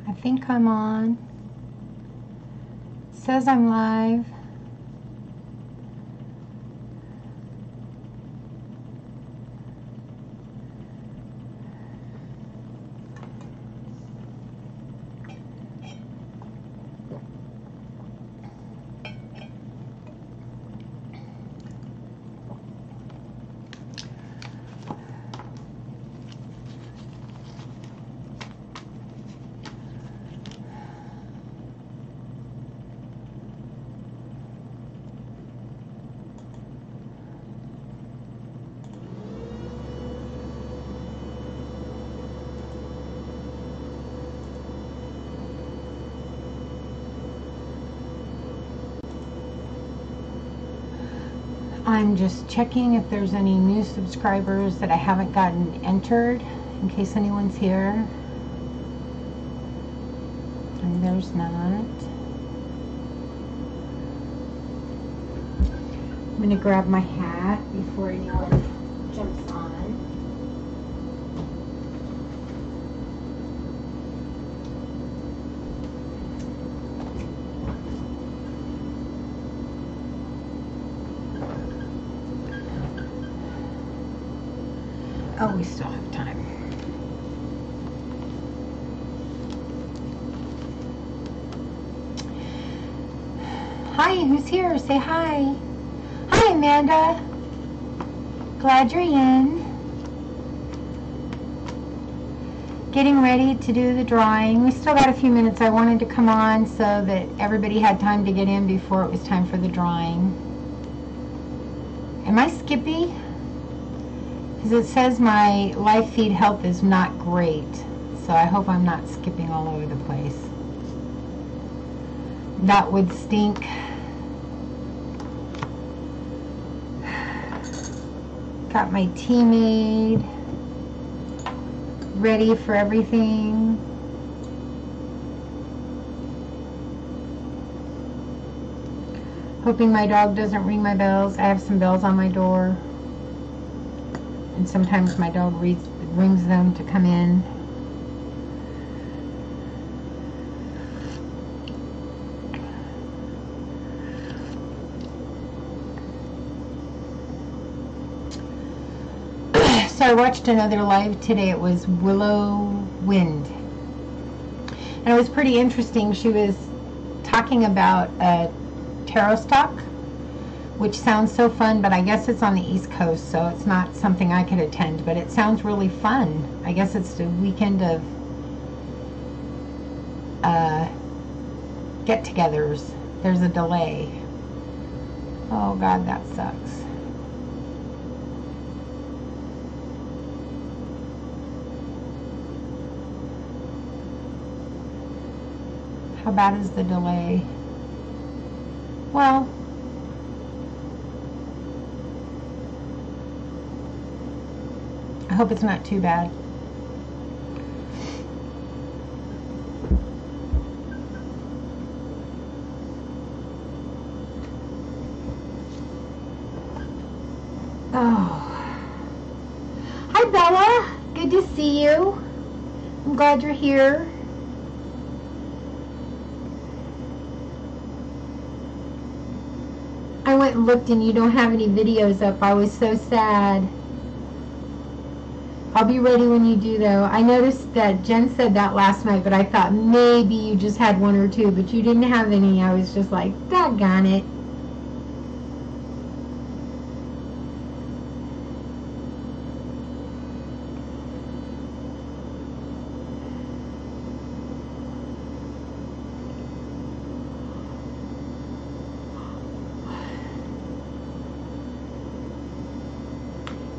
I think I'm on. It says I'm live. I'm just checking if there's any new subscribers that I haven't gotten entered, in case anyone's here. And there's not. I'm going to grab my hat before anyone jumps on. Oh, we still have time. Hi, who's here? Say hi. Hi, Amanda. Glad you're in. Getting ready to do the drawing. We still got a few minutes. I wanted to come on so that everybody had time to get in before it was time for the drawing. Am I skippy? Because it says my live feed health is not great, so I hope I'm not skipping all over the place. That would stink. Got my tea made, ready for everything. Hoping my dog doesn't ring my bells. I have some bells on my door. And sometimes my dog rings them to come in. So I watched another live today. It was Willow Wind. And it was pretty interesting. She was talking about a tarot stock, which sounds so fun, but I guess it's on the East Coast, so it's not something I could attend, but it sounds really fun. I guess it's the weekend of get-togethers. There's a delay. Oh God, that sucks. How bad is the delay? Well, I hope it's not too bad. Oh. Hi, Bella. Good to see you. I'm glad you're here. I went and looked and you don't have any videos up. I was so sad. I'll be ready when you do, though. I noticed that Jen said that last night, but I thought maybe you just had one or two, but you didn't have any. I was just like, doggone it.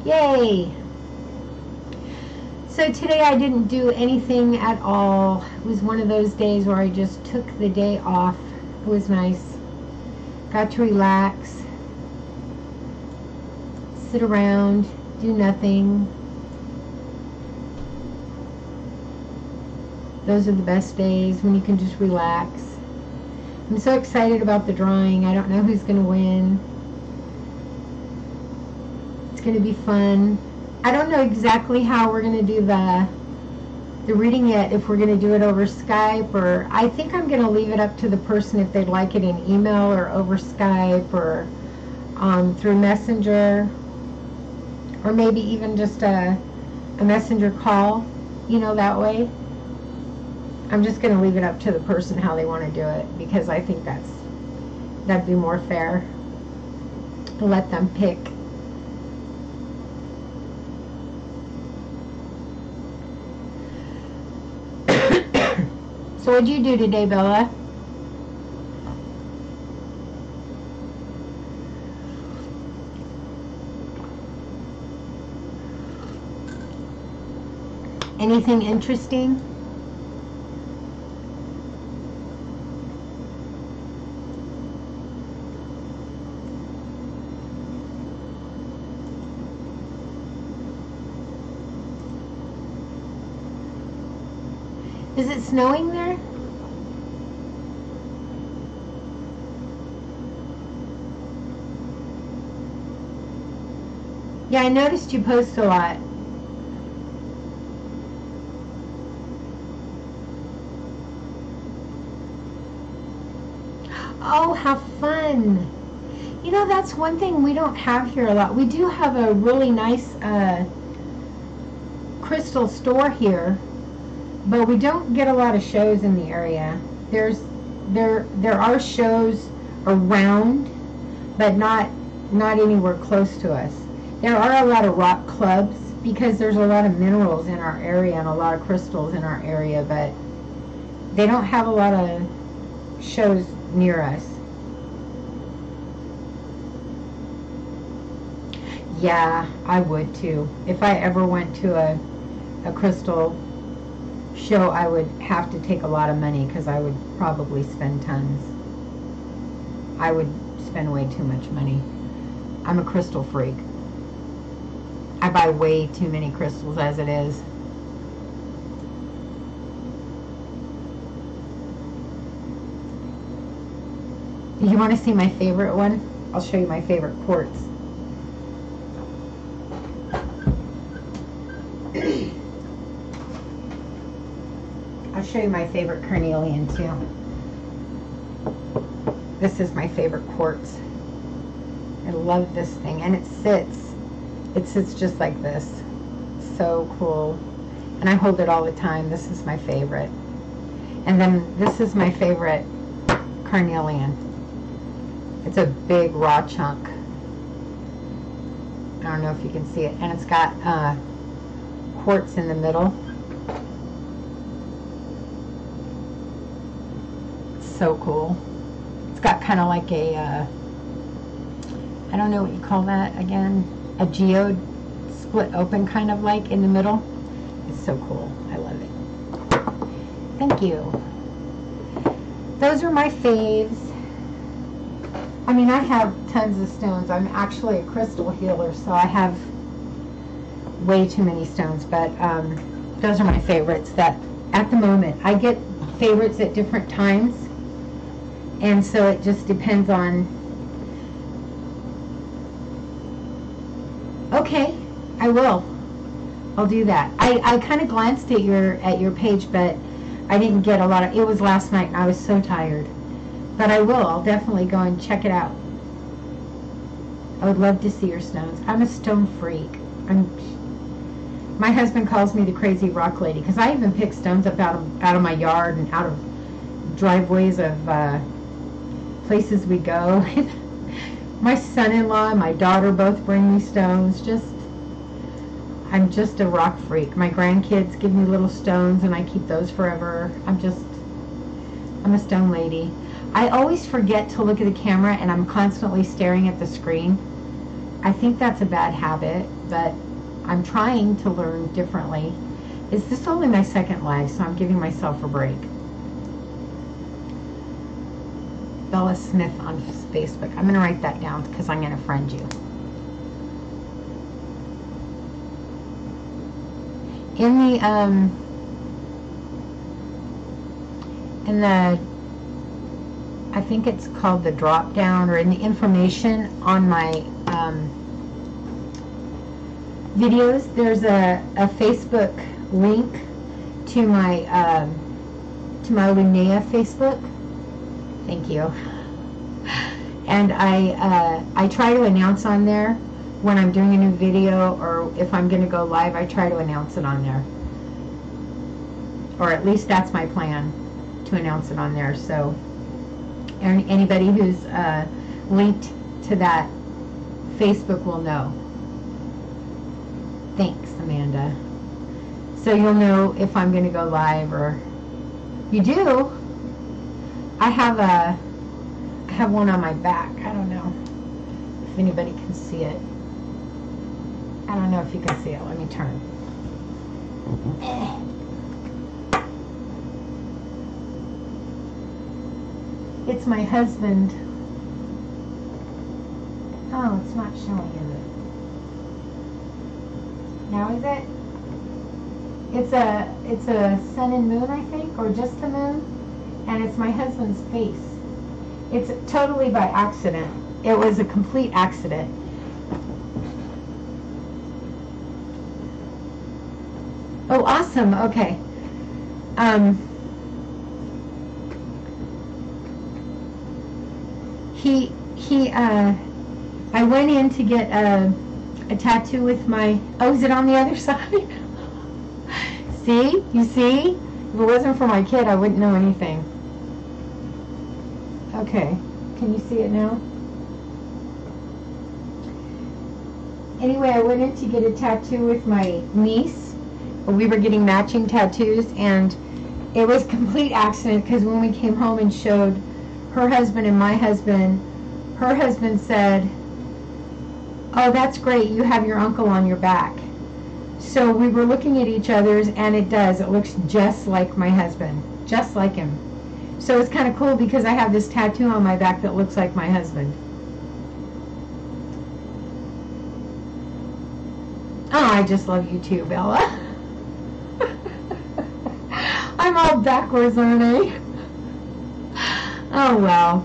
Yay! So today I didn't do anything at all. It was one of those days where I just took the day off. It was nice. Got to relax, sit around, do nothing. Those are the best days when you can just relax. I'm so excited about the drawing. I don't know who's going to win. It's going to be fun. I don't know exactly how we're going to do the the reading it, if we're going to do it over Skype, or I think I'm going to leave it up to the person if they'd like it in email or over Skype or through Messenger, or maybe even just a messenger call, you know, that way. I'm just going to leave it up to the person how they want to do it, because I think that'd be more fair to let them pick. So what'd you do today, Bella? Anything interesting? Is it snowing there? Yeah, I noticed you post a lot. Oh, how fun. You know, that's one thing we don't have here a lot. We do have a really nice crystal store here, but we don't get a lot of shows in the area. There are shows around, but not anywhere close to us. There are a lot of rock clubs because there's a lot of minerals in our area and a lot of crystals in our area, but they don't have a lot of shows near us. Yeah, I would too. If I ever went to a crystal show, I would have to take a lot of money because I would probably spend tons. I would spend way too much money. I'm a crystal freak. I buy way too many crystals as it is. You want to see my favorite one? I'll show you my favorite quartz. I'll show you my favorite carnelian too. This is my favorite quartz. I love this thing, and it sits just like this. So cool. And I hold it all the time. This is my favorite. And then this is my favorite carnelian. It's a big raw chunk. I don't know if you can see it. And it's got quartz in the middle. It's so cool. It's got kind of like a, I don't know what you call that again, a geode split open kind of like in the middle. It's so cool. I love it. Thank you. Those are my faves. I mean, I have tons of stones. I'm actually a crystal healer, so I have way too many stones, but those are my favorites that at the moment. I get favorites at different times, and so it just depends on. Okay, I will. I'll do that. I kind of glanced at your page, but I didn't get a lot of. It was last night, and I was so tired. But I will. I'll definitely go and check it out. I would love to see your stones. I'm a stone freak. My husband calls me the crazy rock lady because I even pick stones up out of my yard and out of driveways of places we go. My son-in-law and my daughter both bring me stones. I'm just a rock freak. My grandkids give me little stones and I keep those forever. I'm a stone lady. I always forget to look at the camera and I'm constantly staring at the screen. I think that's a bad habit, but I'm trying to learn differently. Is this only my second live, so I'm giving myself a break. Bella Smith on Facebook. I'm going to write that down because I'm going to friend you. In the I think it's called the drop down, or in the information on my videos, there's a Facebook link to my Linnea Facebook. Thank you. And I try to announce on there when I'm doing a new video, or if I'm going to go live, I try to announce it on there. Or at least that's my plan, to announce it on there. So anybody who's linked to that Facebook will know. Thanks, Amanda. So you'll know if I'm going to go live, or you do. I have one on my back. I don't know if anybody can see it. I don't know if you can see it. Let me turn. It's my husband. Oh, it's not showing, is it? Now is it? It's a sun and moon, I think, or just a moon, and it's my husband's face. It's totally by accident. It was a complete accident. Oh, awesome. Okay. I went in to get a tattoo with my, oh, is it on the other side? See? You see? If it wasn't for my kid, I wouldn't know anything. Okay. Can you see it now? Anyway, I went in to get a tattoo with my niece. We were getting matching tattoos, and it was a complete accident because when we came home and showed her husband and my husband, her husband said, "Oh, that's great, you have your uncle on your back." So we were looking at each other's, and it does. It looks just like my husband, just like him. So it's kind of cool because I have this tattoo on my back that looks like my husband. Oh, I just love you too, Bella. I'm all backwards, aren't I? Oh, well.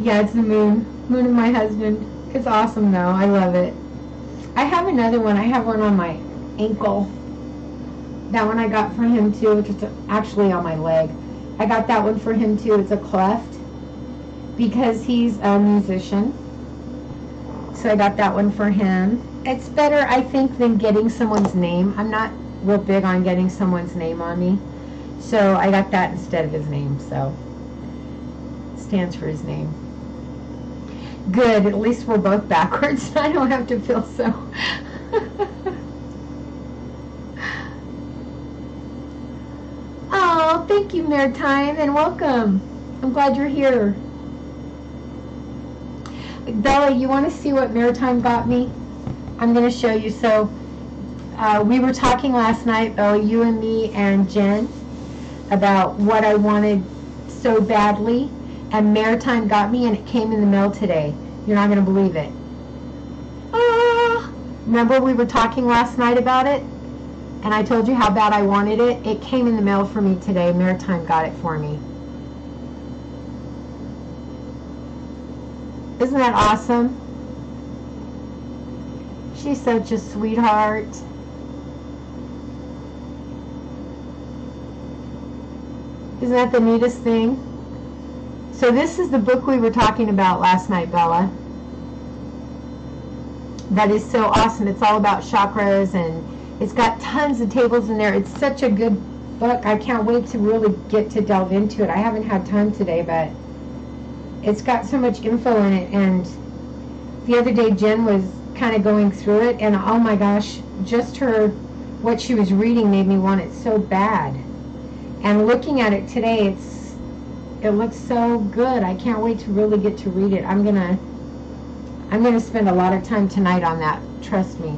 Yeah, it's the moon. Moon of my husband. It's awesome, though. I love it. I have another one. I have one on my ankle. That one I got for him, too, which is actually on my leg. I got that one for him, too. It's a cleft because he's a musician. So I got that one for him. It's better, I think, than getting someone's name. I'm not real big on getting someone's name on me. So I got that instead of his name. So it stands for his name. Good. At least we're both backwards. I don't have to feel so. Oh, thank you, Maritime, and welcome. I'm glad you're here. Bella, you want to see what Maritime got me? I'm going to show you. So we were talking last night, you and me and Jen, about what I wanted so badly, and Maritime got me, and it came in the mail today. You're not going to believe it. Remember we were talking last night about it, and I told you how bad I wanted it? It came in the mail for me today. Maritime got it for me. Isn't that awesome? She's such a sweetheart. Isn't that the neatest thing? So this is the book we were talking about last night, Bella. That is so awesome. It's all about chakras, and it's got tons of tables in there. It's such a good book. I can't wait to really get to delve into it. I haven't had time today, but it's got so much info in it. And the other day Jen was kind of going through it, and oh my gosh, just what she was reading made me want it so bad. And looking at it today, it looks so good. I can't wait to really get to read it. I'm gonna spend a lot of time tonight on that, trust me.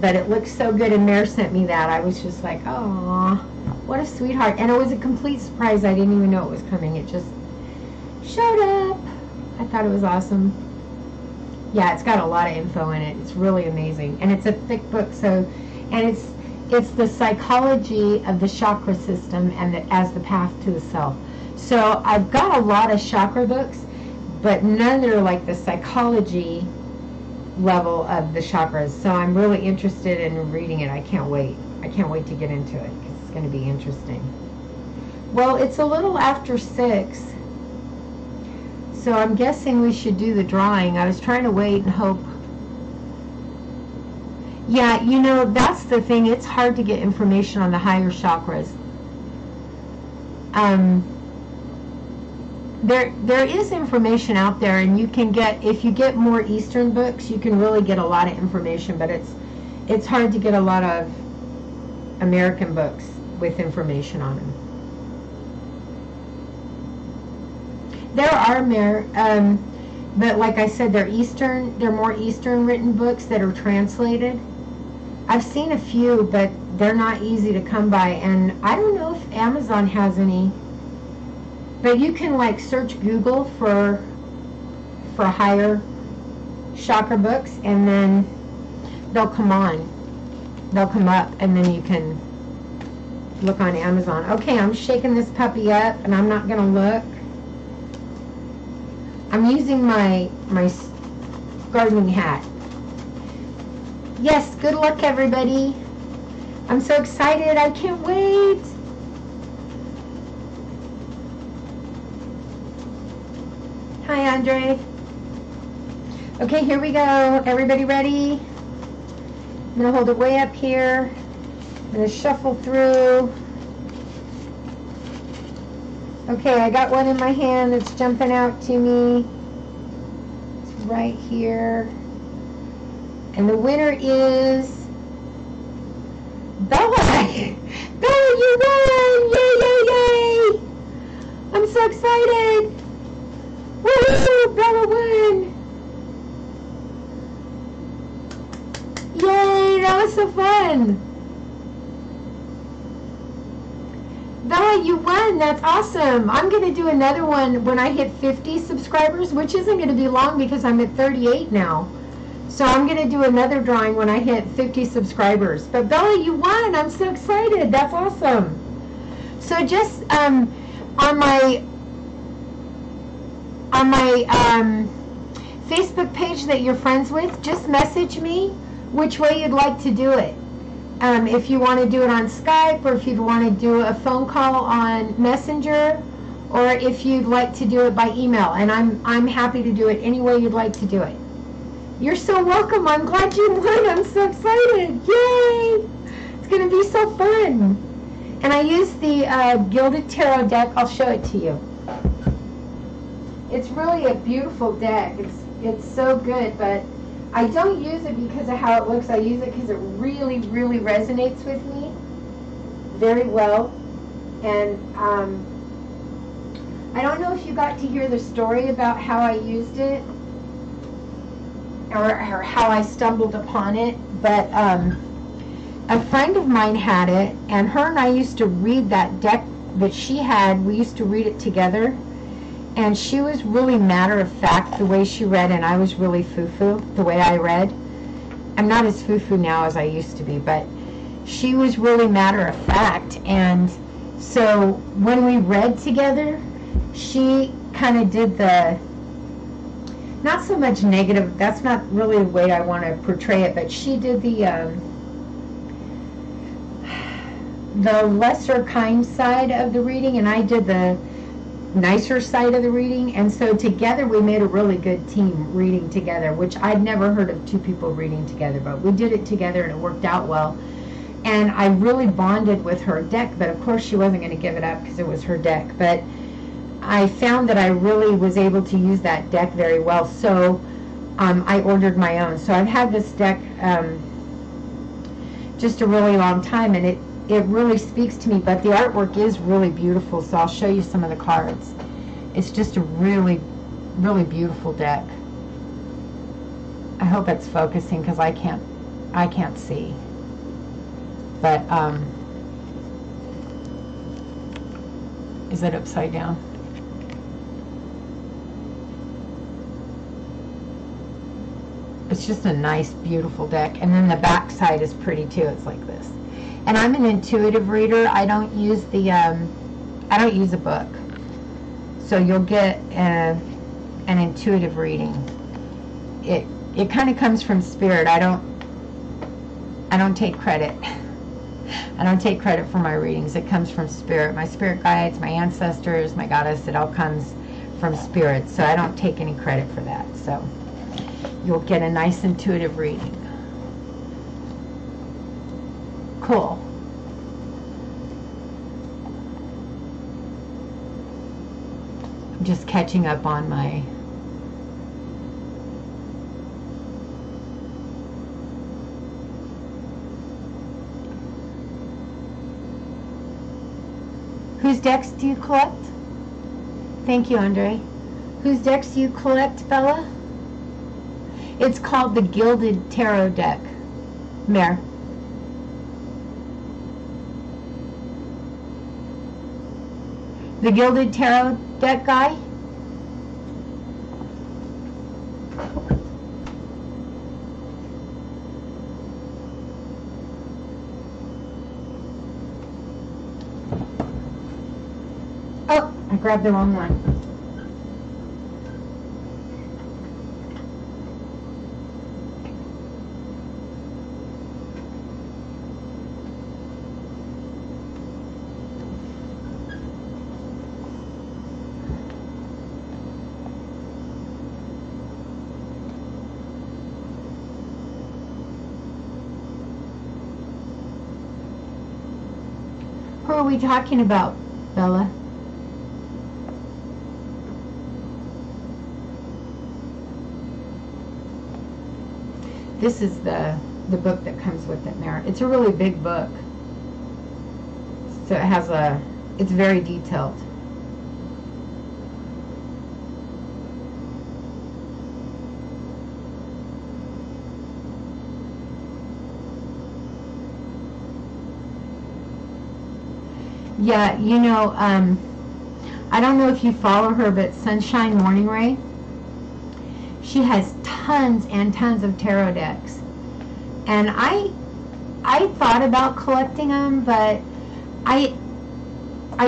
But it looks so good, and Mare sent me that. I was just like, oh, what a sweetheart. And it was a complete surprise. I didn't even know it was coming. It just showed up. I thought it was awesome. Yeah, it's got a lot of info in it. It's really amazing. And it's a thick book, and it's the psychology of the chakra system and as the path to the self. So I've got a lot of chakra books, but none that are like the psychology level of the chakras. So I'm really interested in reading it. I can't wait. I can't wait to get into it because it's going to be interesting. Well, it's a little after 6, so I'm guessing we should do the drawing. I was trying to wait and hope. Yeah, you know, that's the thing. It's hard to get information on the higher chakras. There is information out there, and you can get, if you get more Eastern books, you can really get a lot of information, but it's hard to get a lot of American books with information on them. There are but like I said, they're more Eastern written books that are translated. I've seen a few, but they're not easy to come by, and I don't know if Amazon has any. But you can like search Google for higher chakra books, and then they'll come up, and then you can look on Amazon. Okay, I'm shaking this puppy up, and I'm not gonna look. I'm using my gardening hat. Yes, good luck everybody. I'm so excited, I can't wait. Hi, Andre. Okay, here we go. Everybody ready? I'm going to hold it way up here. I'm going to shuffle through. Okay, I got one in my hand that's jumping out to me. It's right here. And the winner is Bella. Bella, you won! Yay, yay, yay! I'm so excited. Woo! Bella won! Yay! That was so fun! Bella, you won! That's awesome! I'm going to do another one when I hit 50 subscribers, which isn't going to be long because I'm at 38 now. So I'm going to do another drawing when I hit 50 subscribers. But Bella, you won! I'm so excited! That's awesome! So just on my Facebook page that you're friends with, just message me which way you'd like to do it. If you want to do it on Skype, or if you'd want to do a phone call on Messenger, or if you'd like to do it by email, and I'm happy to do it any way you'd like to do it. You're so welcome. I'm glad you won. I'm so excited. Yay! It's going to be so fun. And I used the Gilded Tarot deck. I'll show it to you. It's really a beautiful deck. It's so good, but I don't use it because of how it looks. I use it because it really, really resonates with me very well. And I don't know if you got to hear the story about how I used it or how I stumbled upon it, but a friend of mine had it, and her and I used to read that deck that she had. We used to read it together. And she was really matter-of-fact the way she read, and I was really foo-foo the way I read. I'm not as foo-foo now as I used to be, but she was really matter-of-fact. And so when we read together, she kind of did the, not so much negative, that's not really the way I want to portray it, but she did the lesser kind side of the reading, and I did the nicer side of the reading, and so together we made a really good team reading together, which I'd never heard of two people reading together, but we did it together and it worked out well. And I really bonded with her deck, but of course she wasn't going to give it up because it was her deck, but I found that I really was able to use that deck very well, so I ordered my own. So I've had this deck just a really long time, and it really speaks to me, but the artwork is really beautiful, so I'll show you some of the cards. It's just a really, really beautiful deck. I hope it's focusing because I can't see. But is it upside down? It's just a nice, beautiful deck, and then the back side is pretty too. It's like this. And I'm an intuitive reader. I don't use the I don't use a book, so you'll get an intuitive reading. It kind of comes from spirit. I don't take credit. I don't take credit for my readings. It comes from spirit. My spirit guides, my ancestors, my goddess, it all comes from spirit. So I don't take any credit for that. So you'll get a nice intuitive reading. Cool. I'm just catching up on my Whose decks do you collect? Thank you, Andre. Whose decks do you collect, Bella? It's called the Gilded Tarot deck. Mare. The Gilded Tarot deck guy? Oh, I grabbed the wrong one. Who are we talking about, Bella? This is the book that comes with it, Mara. It's a really big book. So it has it's very detailed. Yeah, you know, I don't know if you follow her, but Sunshine Morning Ray, she has tons and tons of tarot decks. And I thought about collecting them, but I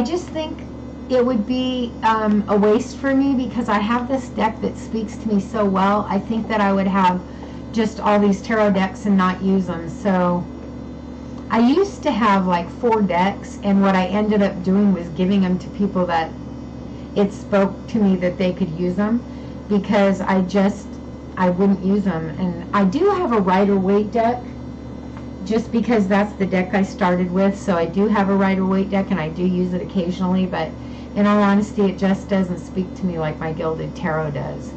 just think it would be a waste for me because I have this deck that speaks to me so well. I think that I would have just all these tarot decks and not use them. So I used to have like 4 decks, and what I ended up doing was giving them to people that it spoke to me that they could use them, because I wouldn't use them. And I do have a Rider-Waite deck, just because that's the deck I started with. So I do have a Rider-Waite deck, and I do use it occasionally, but in all honesty, it just doesn't speak to me like my Gilded Tarot does.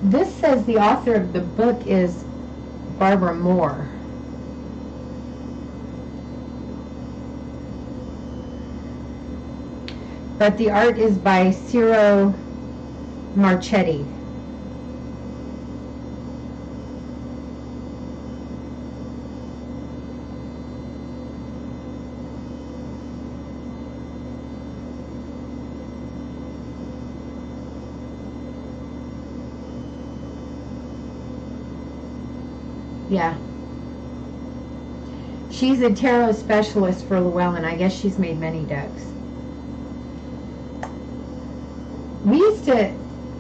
This says the author of the book is Barbara Moore. But the art is by Ciro Marchetti. Yeah. She's a tarot specialist for Llewellyn. I guess she's made many decks.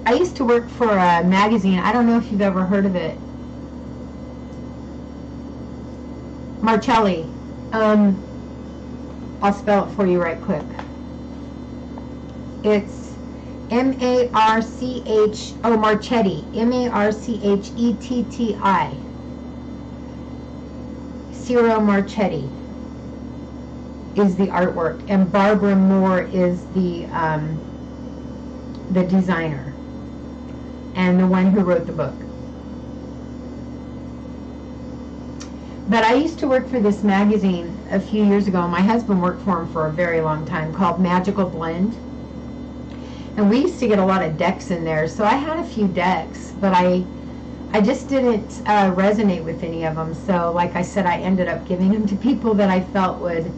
I used to work for a magazine. I don't know if you've ever heard of it. Marcelli. I'll spell it for you right quick. It's M-A-R-C-H, oh, Marchetti. M-A-R-C-H-E-T-T-I. Ciro Marchetti is the artwork, and Barbara Moore is the designer and the one who wrote the book. But I used to work for this magazine a few years ago. My husband worked for him for a very long time, called Magical Blend. And we used to get a lot of decks in there. So I had a few decks, but I just didn't resonate with any of them. So like I said, I ended up giving them to people that I felt would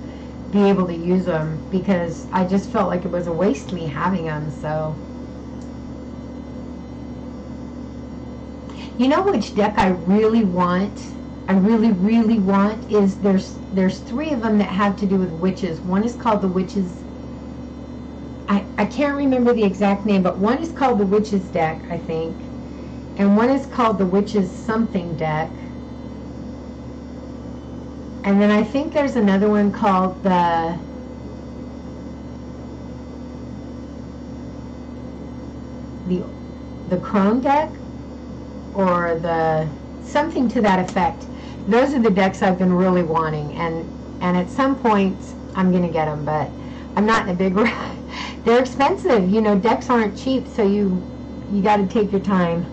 be able to use them, because I just felt like it was a waste me having them. So you know which deck I really want? I really, really want is there's 3 of them that have to do with witches. One is called the Witches. I can't remember the exact name, but one is called the Witch's Deck, I think, and one is called the Witch's Something Deck, and then I think there's another one called the Crone Deck, or the something to that effect. Those are the decks I've been really wanting, and at some point I'm gonna get them, but I'm not in a big rush. They're expensive, you know. Decks aren't cheap, so you got to take your time.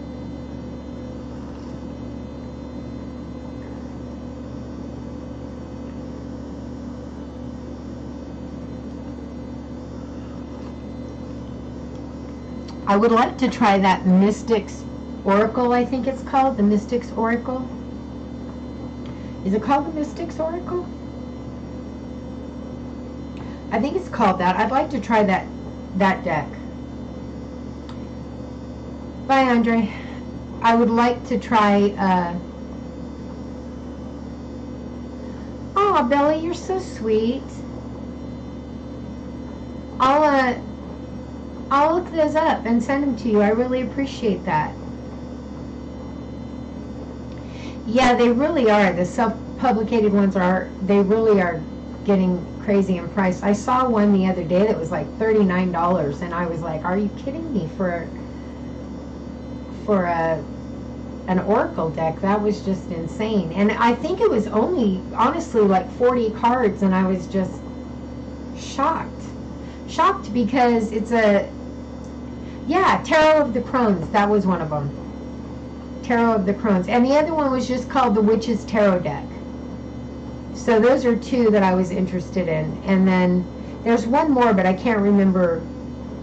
I would like to try that Mystics Oracle, I think it's called, the Mystics Oracle. Is it called the Mystics Oracle? I think it's called that. I'd like to try that deck. Bye, Andre. I would like to try, oh, Belly, you're so sweet. I'll look those up and send them to you. I really appreciate that. Yeah, they really are. The self-publicated ones they really are getting crazy in price. I saw one the other day that was like $39, and I was like, are you kidding me? For an Oracle deck, that was just insane. And I think it was only, honestly, like 40 cards, and I was just shocked because it's Tarot of the Crones. That was one of them. Tarot of the Crones. And the other one was just called the Witch's Tarot Deck. So those are two that I was interested in. And then there's one more, but I can't remember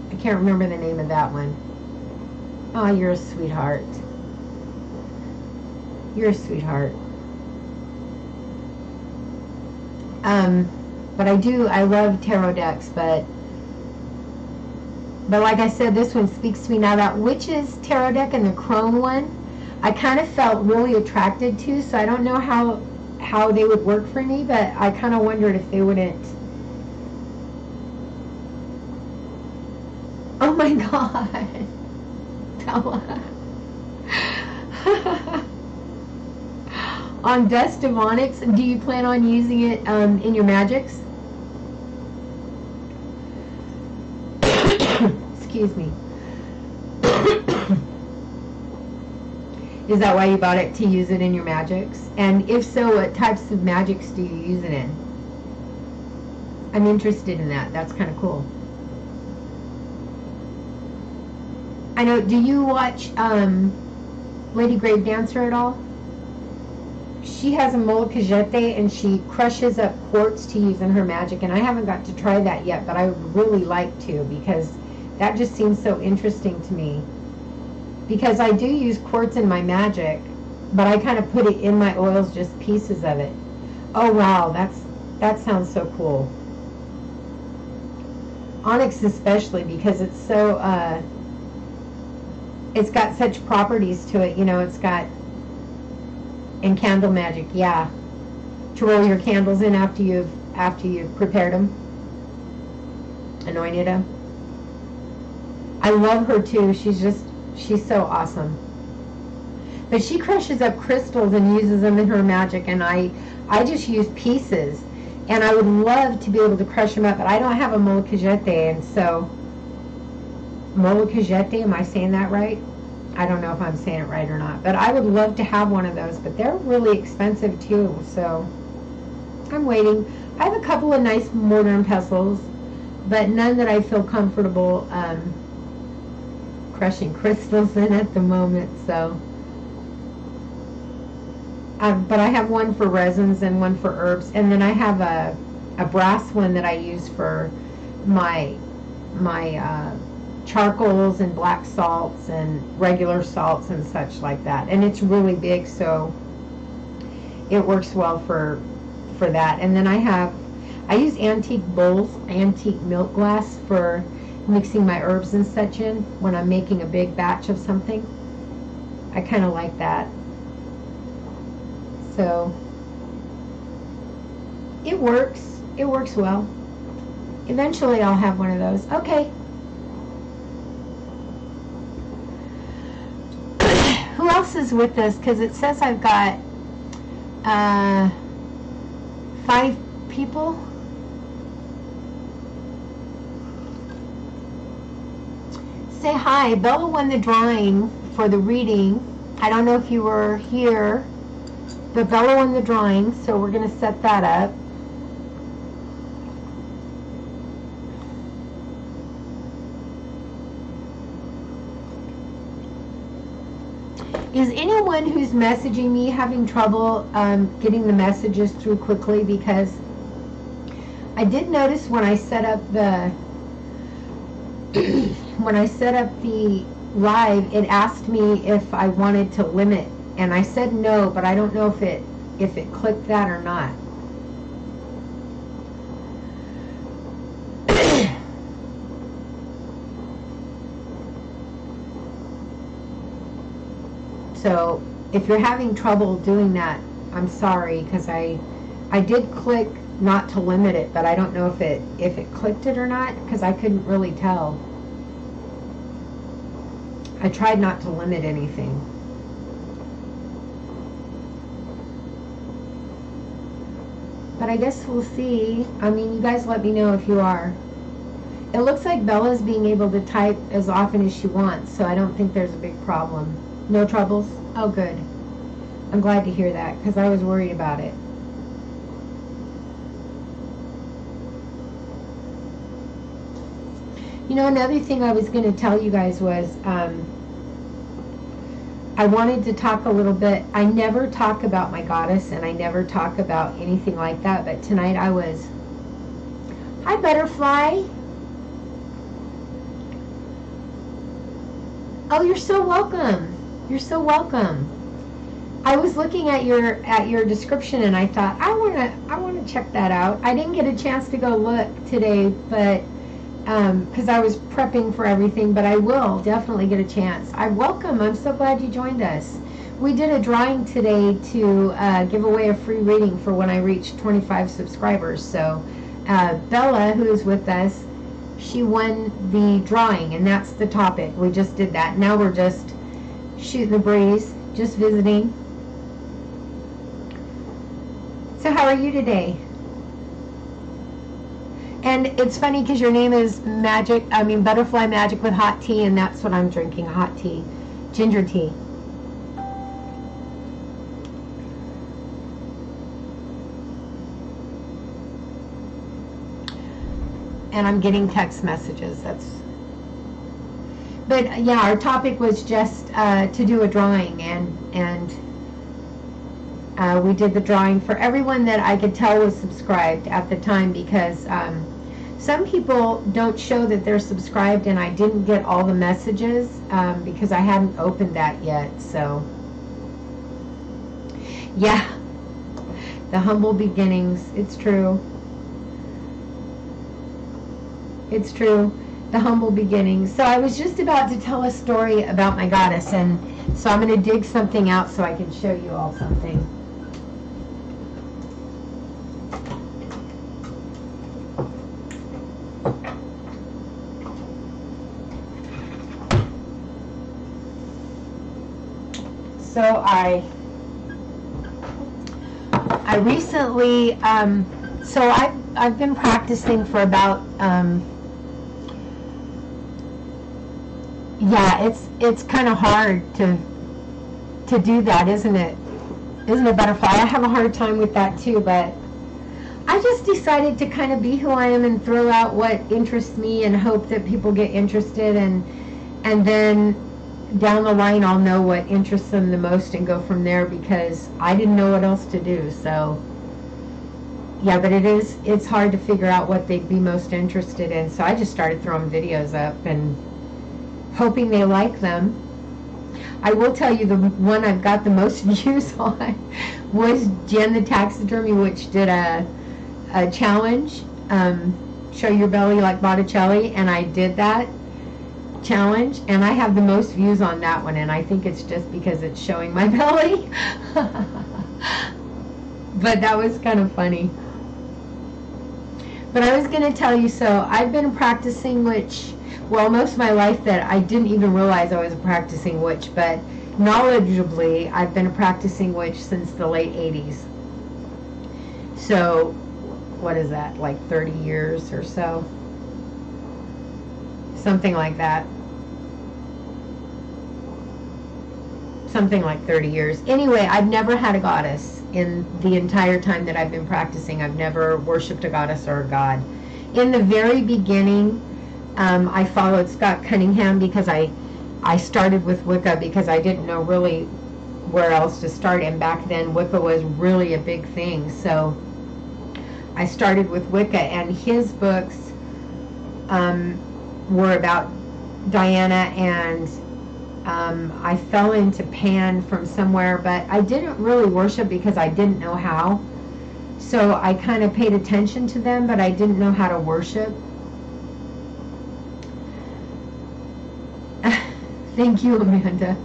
the name of that one. Oh, you're a sweetheart. You're a sweetheart. But I love tarot decks, but like I said, this one speaks to me. Now that Witch's Tarot Deck and the Crone one, I kind of felt really attracted to, so I don't know how they would work for me, but I kind of wondered if they wouldn't. Oh my God. Bella. On Dust of Onyx, do you plan on using it in your magics? Excuse me. Is that why you bought it, to use it in your magics? And if so, what types of magics do you use it in? I'm interested in that. That's kind of cool. I know, do you watch Lady Grave Dancer at all? She has a molocajete, and she crushes up quartz to use in her magic, and I haven't got to try that yet, but I would really like to, because that just seems so interesting to me. Because I do use quartz in my magic, but I kind of put it in my oils, just pieces of it. Oh wow, that sounds so cool. Onyx especially, because it's so it's got such properties to it, you know. It's got, in candle magic, yeah, to roll your candles in after you've prepared them, anointed them. I love her too. She's so awesome. But she crushes up crystals and uses them in her magic, and I just use pieces. And I would love to be able to crush them up, but I don't have a molocajete, and so, molocajete, am I saying that right? I don't know if I'm saying it right or not, but I would love to have one of those, but they're really expensive too, so I'm waiting. I have a couple of nice mortar and pestles, but none that I feel comfortable crushing crystals in at the moment, so. But I have one for resins and one for herbs, and then I have a brass one that I use for my charcoals and black salts and regular salts and such like that, and it's really big, so it works well for that. And then I use antique bowls, antique milk glass, for mixing my herbs and such in when I'm making a big batch of something. I kind of like that. So it works well. Eventually I'll have one of those. Okay, else is with us? Because it says I've got 5 people. Say hi. Bella won the drawing for the reading. I don't know if you were here, but Bella won the drawing, so we're going to set that up. Is anyone who's messaging me having trouble getting the messages through quickly? Because I did notice when I set up the when I set up the live, it asked me if I wanted to limit, and I said no, but I don't know if it clicked that or not. So if you're having trouble doing that, I'm sorry, because I did click not to limit it, but I don't know if it clicked it or not, because I couldn't really tell. I tried not to limit anything. But I guess we'll see. I mean, you guys let me know if you are. It looks like Bella's being able to type as often as she wants, so I don't think there's a big problem. No troubles? Oh, good. I'm glad to hear that, because I was worried about it. You know, another thing I was going to tell you guys was I wanted to talk a little bit. I never talk about my goddess, and I never talk about anything like that, but tonight I was... Hi, Butterfly. Oh, you're so welcome. You're so welcome. I was looking at your description, and I thought I want to check that out. I didn't get a chance to go look today, but because I was prepping for everything, but I will definitely get a chance. Welcome. I'm so glad you joined us. We did a drawing today to give away a free reading for when I reach 25 subscribers. So Bella, who is with us, she won the drawing, and that's the topic. We just did that. Now we're just shooting the breeze, just visiting. So how are you today? And it's funny because your name is Butterfly Magic with hot tea, and that's what I'm drinking, hot tea, ginger tea. And I'm getting text messages. But yeah, our topic was just to do a drawing, and we did the drawing for everyone that I could tell was subscribed at the time, because some people don't show that they're subscribed, and I didn't get all the messages because I hadn't opened that yet. So yeah, the humble beginnings. It's true. It's true. The humble beginnings. So I was just about to tell a story about my goddess, and so I'm going to dig something out so I can show you all something. So I recently, so I've been practicing for about, yeah, it's kind of hard to do that, isn't it? Isn't it, Butterfly? I have a hard time with that too, but I just decided to kind of be who I am and throw out what interests me and hope that people get interested, and then down the line I'll know what interests them the most and go from there, because I didn't know what else to do. So yeah, but it's hard to figure out what they'd be most interested in, so I just started throwing videos up and hoping they like them. I will tell you, the one I've got the most views on was Jen the Taxidermy, which did a challenge, show your belly like Botticelli, and I did that challenge, and I have the most views on that one, and I think it's just because it's showing my belly. But that was kind of funny. But I was going to tell you, so I've been practicing witch, well, most of my life, that I didn't even realize I was a practicing witch, but knowledgeably, I've been a practicing witch since the late 80s. So, what is that, like 30 years or so? Something like that. Something like 30 years. Anyway, I've never had a goddess in the entire time that I've been practicing. I've never worshipped a goddess or a god. In the very beginning, I followed Scott Cunningham because I started with Wicca because I didn't know really where else to start, and back then Wicca was really a big thing. So I started with Wicca, and his books were about Diana, and I fell into Pan from somewhere, but I didn't really worship because I didn't know how. So I kind of paid attention to them, but I didn't know how to worship. Thank you, Amanda.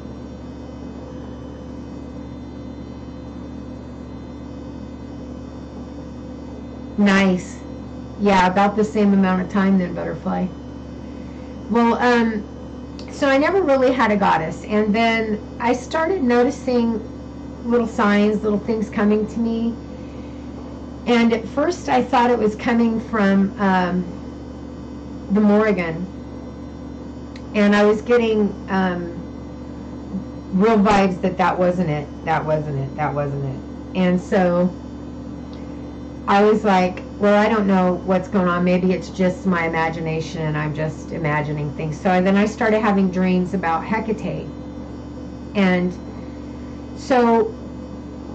Nice. Yeah, about the same amount of time then, Butterfly. Well, so I never really had a goddess, and then I started noticing little signs, little things coming to me. And at first I thought it was coming from the Morrigan. And I was getting real vibes that wasn't it, that wasn't it, that wasn't it. And so I was like, well, I don't know what's going on. Maybe it's just my imagination and I'm just imagining things. So then I started having dreams about Hecate. And so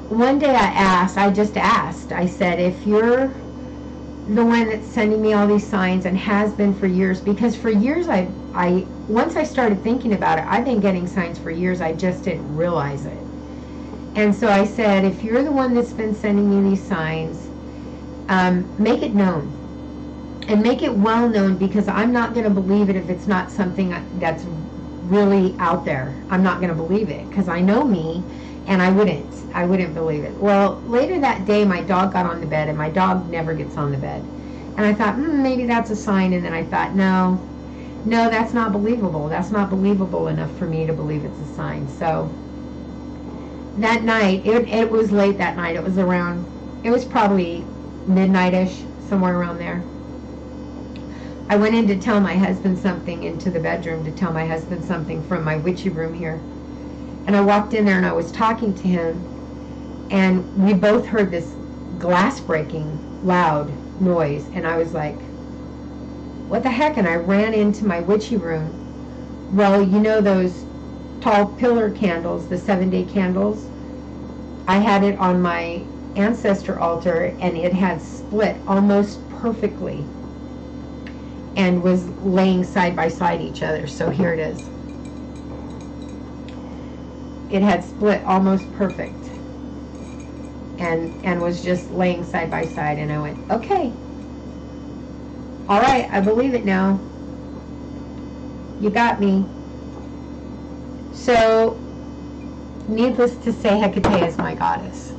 one day I just asked, I said, if you're the one that's sending me all these signs and has been for years, because for years once I started thinking about it, I've been getting signs for years, I just didn't realize it. And so I said, if you're the one that's been sending me these signs, make it known. And make it well known, because I'm not going to believe it if it's not something that's really out there. I'm not going to believe it, because I know me, and I wouldn't believe it. Well, later that day, my dog got on the bed, and my dog never gets on the bed. And I thought, maybe that's a sign. And then I thought, no, that's not believable. That's not believable enough for me to believe it's a sign. So that night, it was late that night. It was probably midnight-ish, somewhere around there. I went in to tell my husband something, into the bedroom to tell my husband something from my witchy room here. And I walked in there and I was talking to him, and we both heard this glass breaking loud noise, and I was like, what the heck? And I ran into my witchy room. Well, you know those tall pillar candles, the 7-day candles? I had it on my ancestor altar, and it had split almost perfectly and was laying side by side each other. So here it is. It had split almost perfect and was just laying side by side, and I went, okay, all right, I believe it now. You got me. So needless to say, Hecate is my goddess.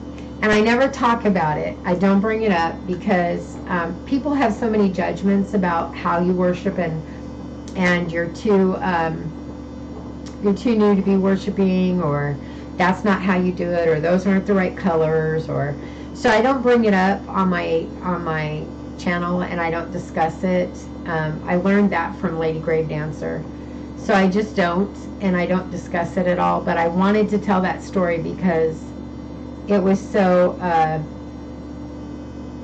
And I never talk about it. I don't bring it up because people have so many judgments about how you worship, and you're too new to be worshiping, or that's not how you do it, or those aren't the right colors, or so I don't bring it up on my channel, and I don't discuss it. I learned that from Lady Grave Dancer, so I just don't, and I don't discuss it at all. But I wanted to tell that story because it was so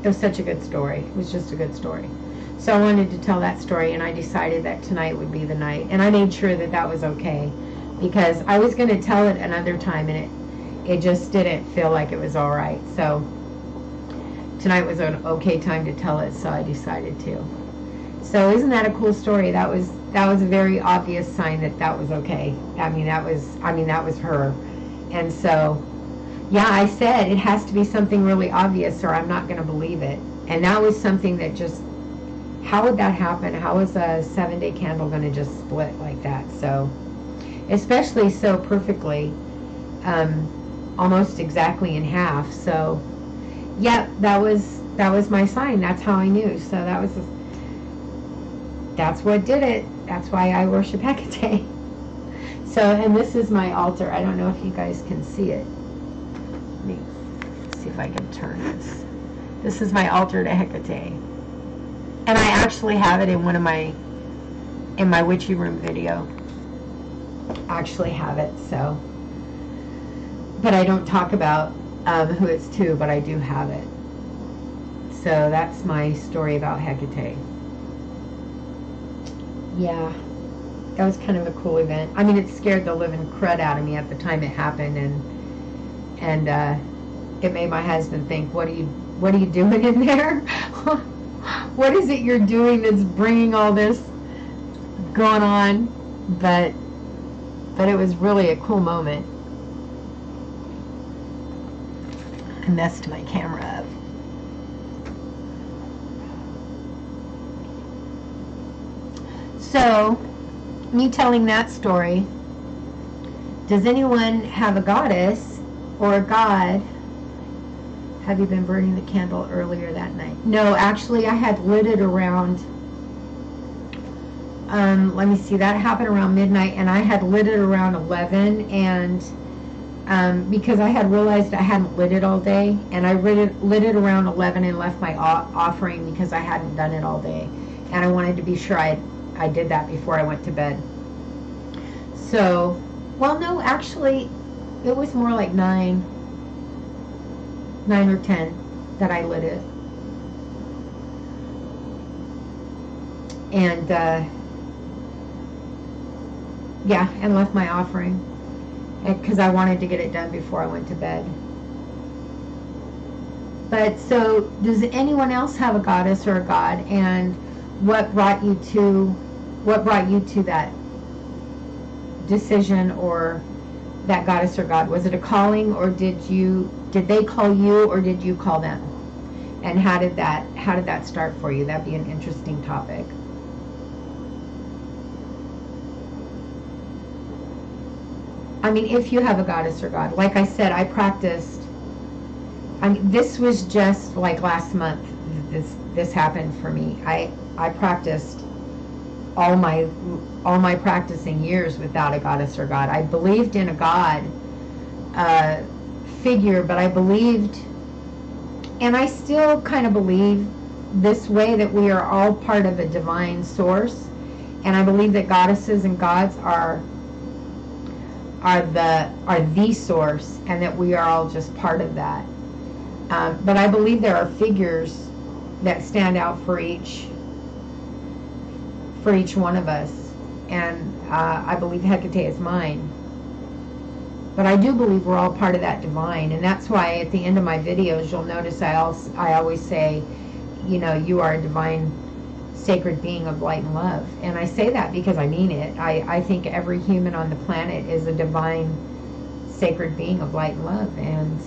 it was such a good story. It was just a good story. So I wanted to tell that story, and I decided that tonight would be the night, and I made sure that that was okay, because I was going to tell it another time, and it just didn't feel like it was all right. So tonight was an okay time to tell it, so I decided to. So isn't that a cool story? That was a very obvious sign that was okay. I mean that was her. And so yeah, I said it has to be something really obvious or I'm not going to believe it. And that was something that just, how would that happen? How is a 7-day candle going to just split like that? So, especially so perfectly, almost exactly in half. So, yeah, that was my sign. That's how I knew. So that's what did it. That's why I worship Hecate. So, and this is my altar. I don't know if you guys can see it. Let me see if I can turn this. This is my altar to Hecate. And I actually have it in one of in my witchy room video. I actually have it, so. But I don't talk about who it's to, but I do have it. So that's my story about Hecate. Yeah, that was kind of a cool event. I mean, it scared the living crud out of me at the time it happened, and it made my husband think, what are you doing in there? What is it you're doing that's bringing all this going on? But it was really a cool moment. I messed my camera up. So, me telling that story, does anyone have a goddess or a god? Have you been burning the candle earlier that night? No, actually I had lit it around, let me see, that happened around midnight, and I had lit it around 11, and because I had realized I hadn't lit it all day, and I lit it around 11 and left my offering because I hadn't done it all day, and I wanted to be sure I did that before I went to bed. So, well, no, actually it was more like 9 or 10 that I lit it. And yeah, and left my offering because I wanted to get it done before I went to bed. But so, does anyone else have a goddess or a god, and what brought you to that decision, or that goddess or god? Was it a calling, or did they call you, or did you call them? And how did that start for you? That'd be an interesting topic. I mean, if you have a goddess or god, like I said, I practiced. I mean, this was just like last month. This happened for me. I practiced all my practicing years without a goddess or god. I believed in a god figure, but I believed, and I still kind of believe this way, that we are all part of a divine source, and I believe that goddesses and gods are the source, and that we are all just part of that. But I believe there are figures that stand out for each one of us, and I believe Hecate is mine. But I do believe we're all part of that divine, and that's why at the end of my videos you'll notice I always say, you know, you are a divine sacred being of light and love. And I say that because I mean it. I think every human on the planet is a divine sacred being of light and love, and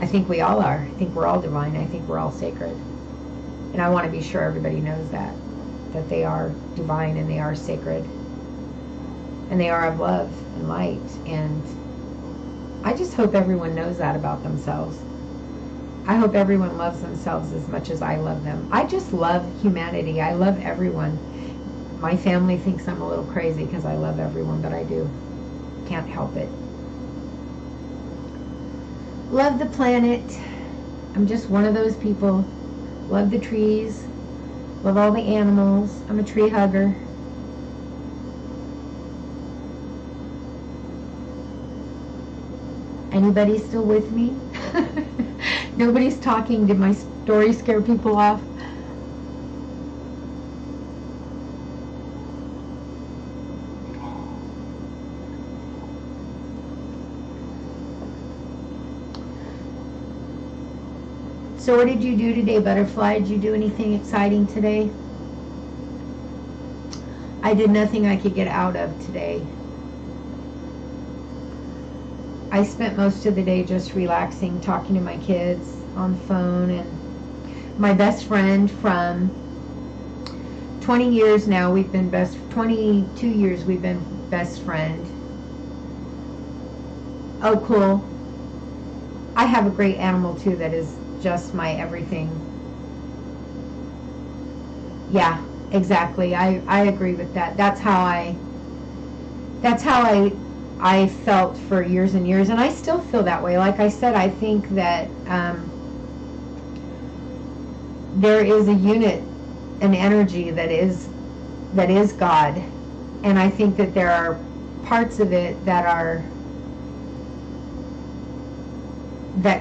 I think we all are. I think we're all divine. I think we're all sacred, and I want to be sure everybody knows that they are divine, and they are sacred, and they are of love and light. And I just hope everyone knows that about themselves. I hope everyone loves themselves as much as I love them. I just love humanity. I love everyone. My family thinks I'm a little crazy because I love everyone, but I do. Can't help it. Love the planet. I'm just one of those people. Love the trees. Love all the animals. I'm a tree hugger. Anybody still with me? Nobody's talking. Did my story scare people off? So what did you do today, Butterfly? Did you do anything exciting today? I did nothing I could get out of today. I spent most of the day just relaxing, talking to my kids on the phone, and my best friend from 20 years now, 22 years we've been best friend. Oh, cool. I have a great animal too that is just my everything. Yeah, exactly. I agree with that. That's how That's how I felt for years and years, and I still feel that way. Like I said, I think that there is a unit, an energy that is God, and I think that there are parts of it that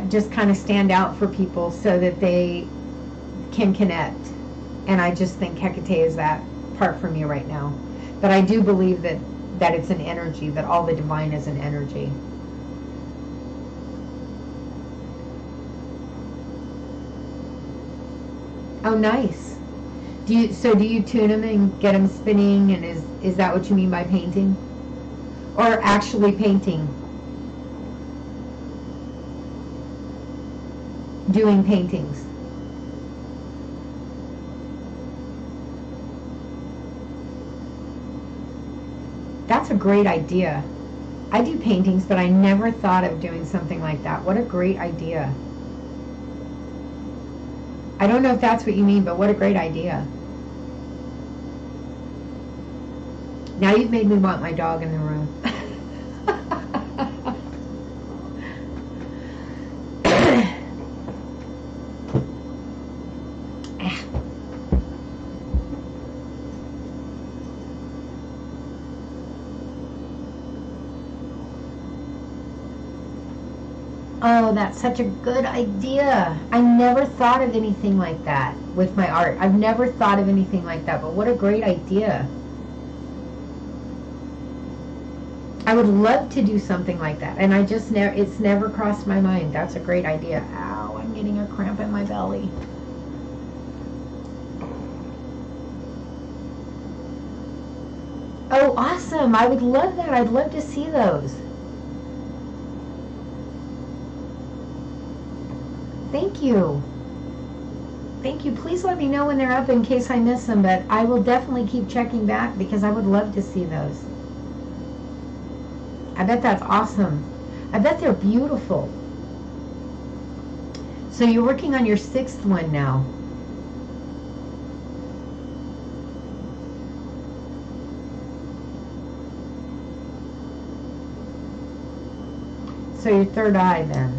just kind of stand out for people so that they can connect. And I just think Hecate is that part for me right now. But I do believe that it's an energy, that all the divine is an energy. Oh, nice. Do you tune them and get them spinning, and is that what you mean by painting? Or actually painting? Doing paintings? That's a great idea. I do paintings, but I never thought of doing something like that. What a great idea. I don't know if that's what you mean, but what a great idea. Now you've made me want my dog in the room. Oh, that's such a good idea. I never thought of anything like that with my art. I've never thought of anything like that, but what a great idea. I would love to do something like that, and it's never crossed my mind. That's a great idea. Ow, I'm getting a cramp in my belly. Oh, awesome. I would love that. I'd love to see those. Thank you. Thank you. Please let me know when they're up in case I miss them, but I will definitely keep checking back because I would love to see those. I bet that's awesome. I bet they're beautiful. So you're working on your 6th one now. So your 3rd eye then.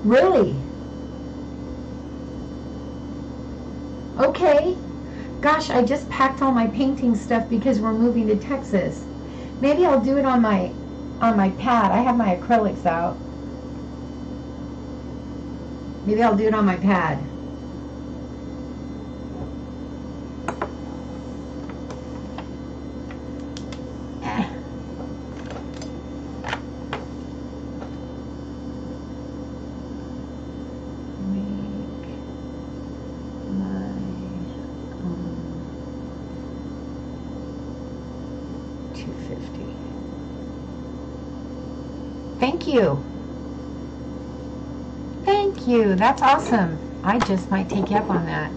Really? Okay. Gosh, I just packed all my painting stuff because we're moving to Texas. Maybe I'll do it on my pad. I have my acrylics out. Maybe I'll do it on my pad. Thank you. Thank you. That's awesome. I just might take you up on that.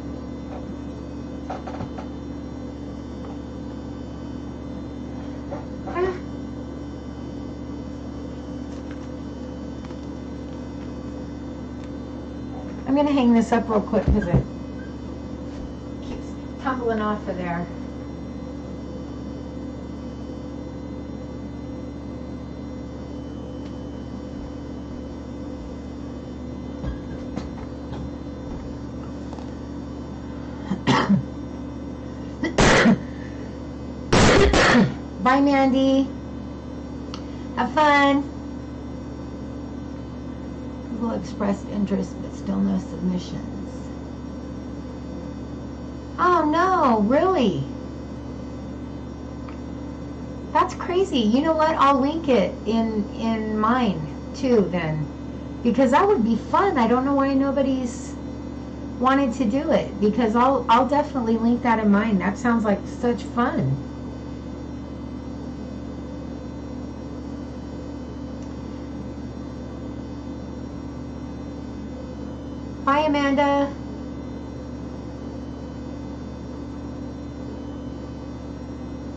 I'm going to hang this up real quick because it keeps tumbling off of there. Bye, Mandy. Have fun. People expressed interest, but still no submissions. Oh, no, really? That's crazy. You know what? I'll link it in mine, too, then. Because that would be fun. I don't know why nobody's wanted to do it. Because I'll definitely link that in mine. That sounds like such fun. Bye, Amanda.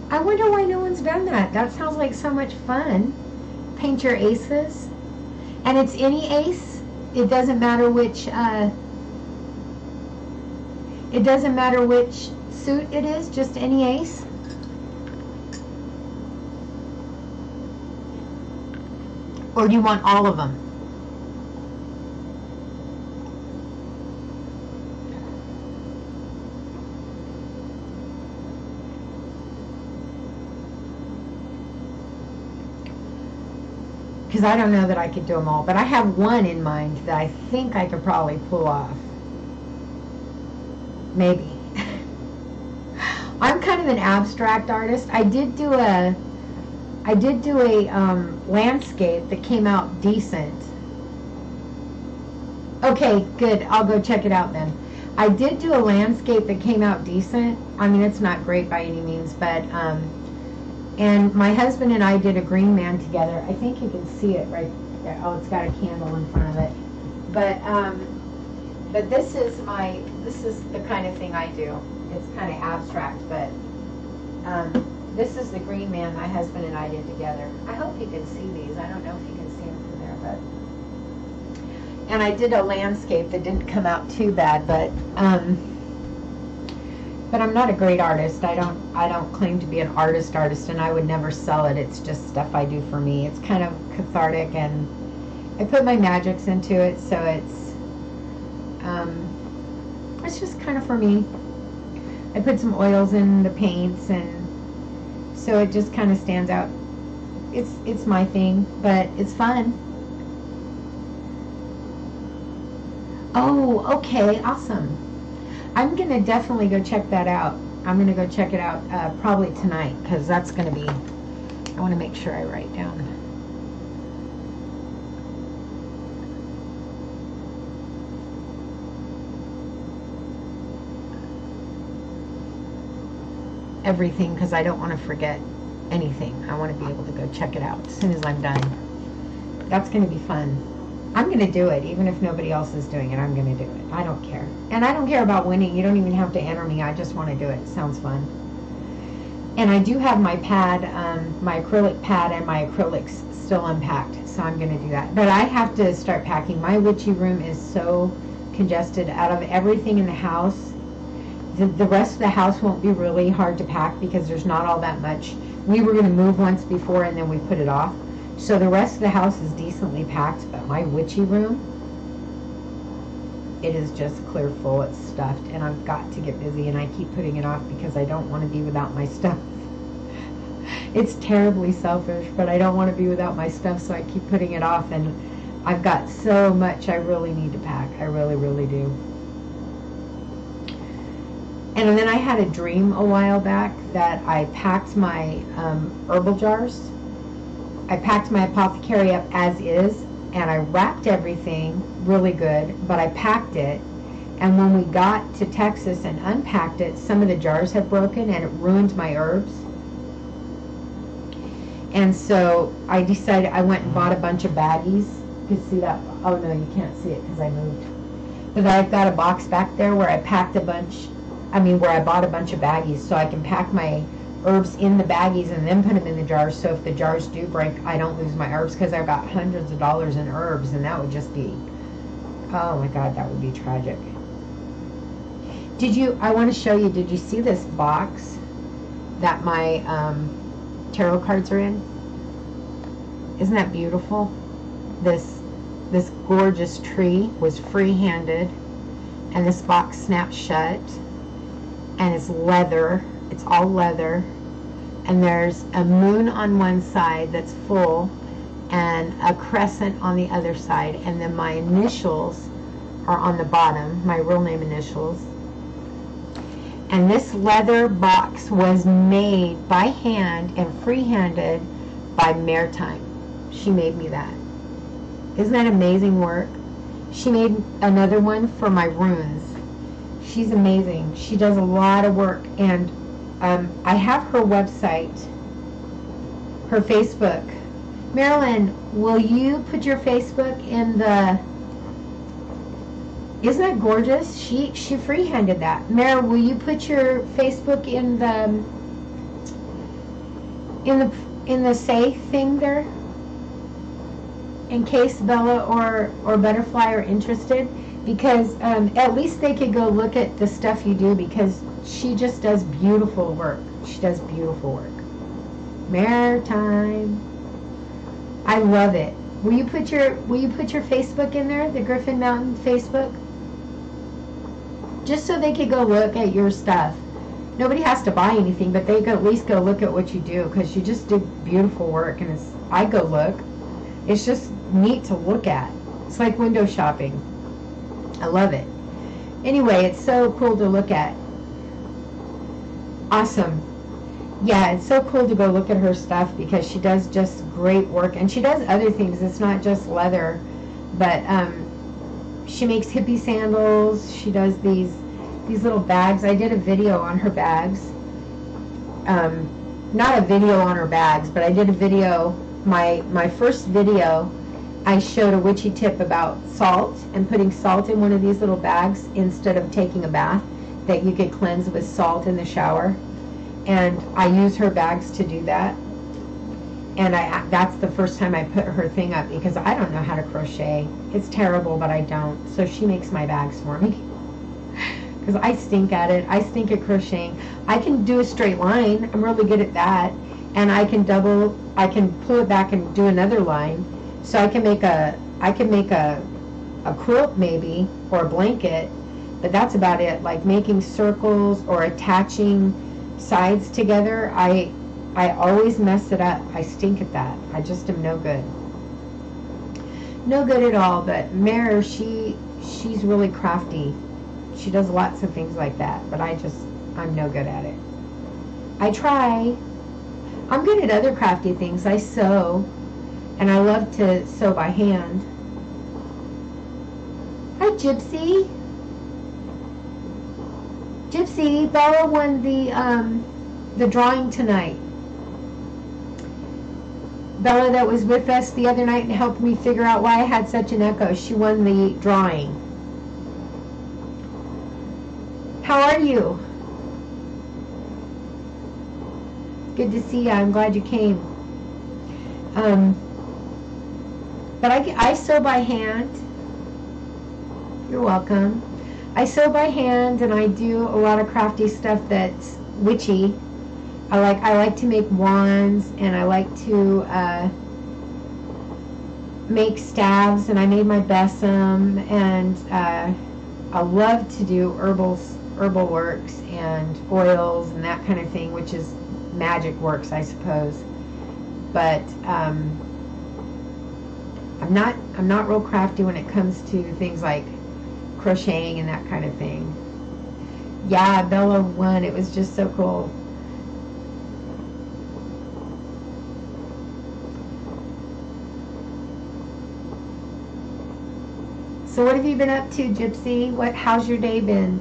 I wonder why no one's done that. That sounds like so much fun. Paint your aces. And it's any ace. It doesn't matter which. It doesn't matter which suit it is, just any ace? Or do you want all of them? Because I don't know that I could do them all, but I have one in mind that I think I could probably pull off. Maybe. I'm kind of an abstract artist. I did do a landscape that came out decent. Okay, good. I'll go check it out then. I did do a landscape that came out decent. I mean, it's not great by any means, but and my husband and I did a green man together. I think you can see it right there. Oh, it's got a candle in front of it. But this is the kind of thing I do. It's kind of abstract, but this is the green man my husband and I did together. I hope you can see these. I don't know if you can see them from there, but and I did a landscape that didn't come out too bad, but I'm not a great artist. I don't claim to be an artist, and I would never sell it. It's just stuff I do for me. It's kind of cathartic, and I put my magics into it, so it's just kind of for me. I put some oils in the paints, and so it just kind of stands out. It's my thing, but it's fun. Oh, okay, awesome. I'm going to definitely go check that out. I'm going to go check it out probably tonight, because that's going to be, I want to make sure I write down. Everything, because I don't want to forget anything. I want to be able to go check it out as soon as I'm done. That's going to be fun. I'm going to do it, even if nobody else is doing it. I'm going to do it. I don't care. And I don't care about winning. You don't even have to enter me. I just want to do it. It sounds fun. And I do have my pad, my acrylic pad, and my acrylics still unpacked. So I'm going to do that. But I have to start packing. My witchy room is so congested. Out of everything in the house, the rest of the house won't be really hard to pack because there's not all that much. We were going to move once before, and then we put it off. So the rest of the house is decently packed, but my witchy room, it is just clear full. It's stuffed, and I've got to get busy, and I keep putting it off because I don't want to be without my stuff. It's terribly selfish, but I don't want to be without my stuff, so I keep putting it off, and I've got so much I really need to pack. I really, really do. And then I had a dream a while back that I packed my herbal jars. I packed my apothecary up as is, and I wrapped everything really good, but I packed it, and when we got to Texas and unpacked it, some of the jars had broken, and it ruined my herbs. And so I decided, I went and bought a bunch of baggies. You can see that? Oh no, you can't see it because I moved. But I've got a box back there where I packed where I bought a bunch of baggies, so I can pack my herbs in the baggies and then put them in the jars, so if the jars do break, I don't lose my herbs, because I've got hundreds of dollars in herbs, and that would just be, oh my God, that would be tragic. I want to show you, did you see this box that my tarot cards are in? Isn't that beautiful? This gorgeous tree was free-handed, and this box snaps shut, and it's leather. It's all leather, and there's a moon on one side that's full and a crescent on the other side, and then my initials are on the bottom, my real name initials. And this leather box was made by hand and free-handed by Maritime. She made me that. Isn't that amazing work? She made another one for my runes. She's amazing. She does a lot of work, and I have her website, her Facebook. Marilyn, will you put your Facebook in the... Isn't that gorgeous? She free-handed that. Meryl, will you put your Facebook in the say thing there? in case Bella or Butterfly are interested, because at least they could go look at the stuff you do, because she just does beautiful work. She does beautiful work. Maritime. I love it. Will you put your Facebook in there, the Griffin Mountain Facebook? Just so they could go look at your stuff. Nobody has to buy anything, but they could at least go look at what you do, because you just do beautiful work, and I go look. It's just neat to look at. It's like window shopping. I love it. Anyway, it's so cool to look at. Awesome. Yeah, it's so cool to go look at her stuff, because she does just great work, and she does other things. It's not just leather, but she makes hippie sandals. She does these little bags. I did a video on her bags. Not a video on her bags, but I did a video. My first video, I showed a witchy tip about salt and putting salt in one of these little bags instead of taking a bath, that you could cleanse with salt in the shower. And I use her bags to do that. And that's the first time I put her thing up, because I don't know how to crochet. It's terrible, but I don't. So she makes my bags for me. Because I stink at it. I stink at crocheting. I can do a straight line. I'm really good at that. And I can pull it back and do another line. So I can make a quilt maybe, or a blanket, but that's about it. Like making circles or attaching sides together, I always mess it up. I stink at that. I just am no good. No good at all. But Mare, she's really crafty. She does lots of things like that, but I'm no good at it. I try. I'm good at other crafty things. I sew, and I love to sew by hand. Hi, Gypsy. Gypsy, Bella won the drawing tonight. Bella, that was with us the other night and helped me figure out why I had such an echo. She won the drawing. How are you? Good to see you. I'm glad you came. But I sew by hand. You're welcome. I sew by hand, and I do a lot of crafty stuff that's witchy. I like to make wands, and I like to make staves, and I made my besom, and I love to do herbal works and oils and that kind of thing, which is magic works, I suppose. But I'm not real crafty when it comes to things like crocheting and that kind of thing. Yeah, Bella won. It was just so cool. So what have you been up to, Gypsy? How's your day been?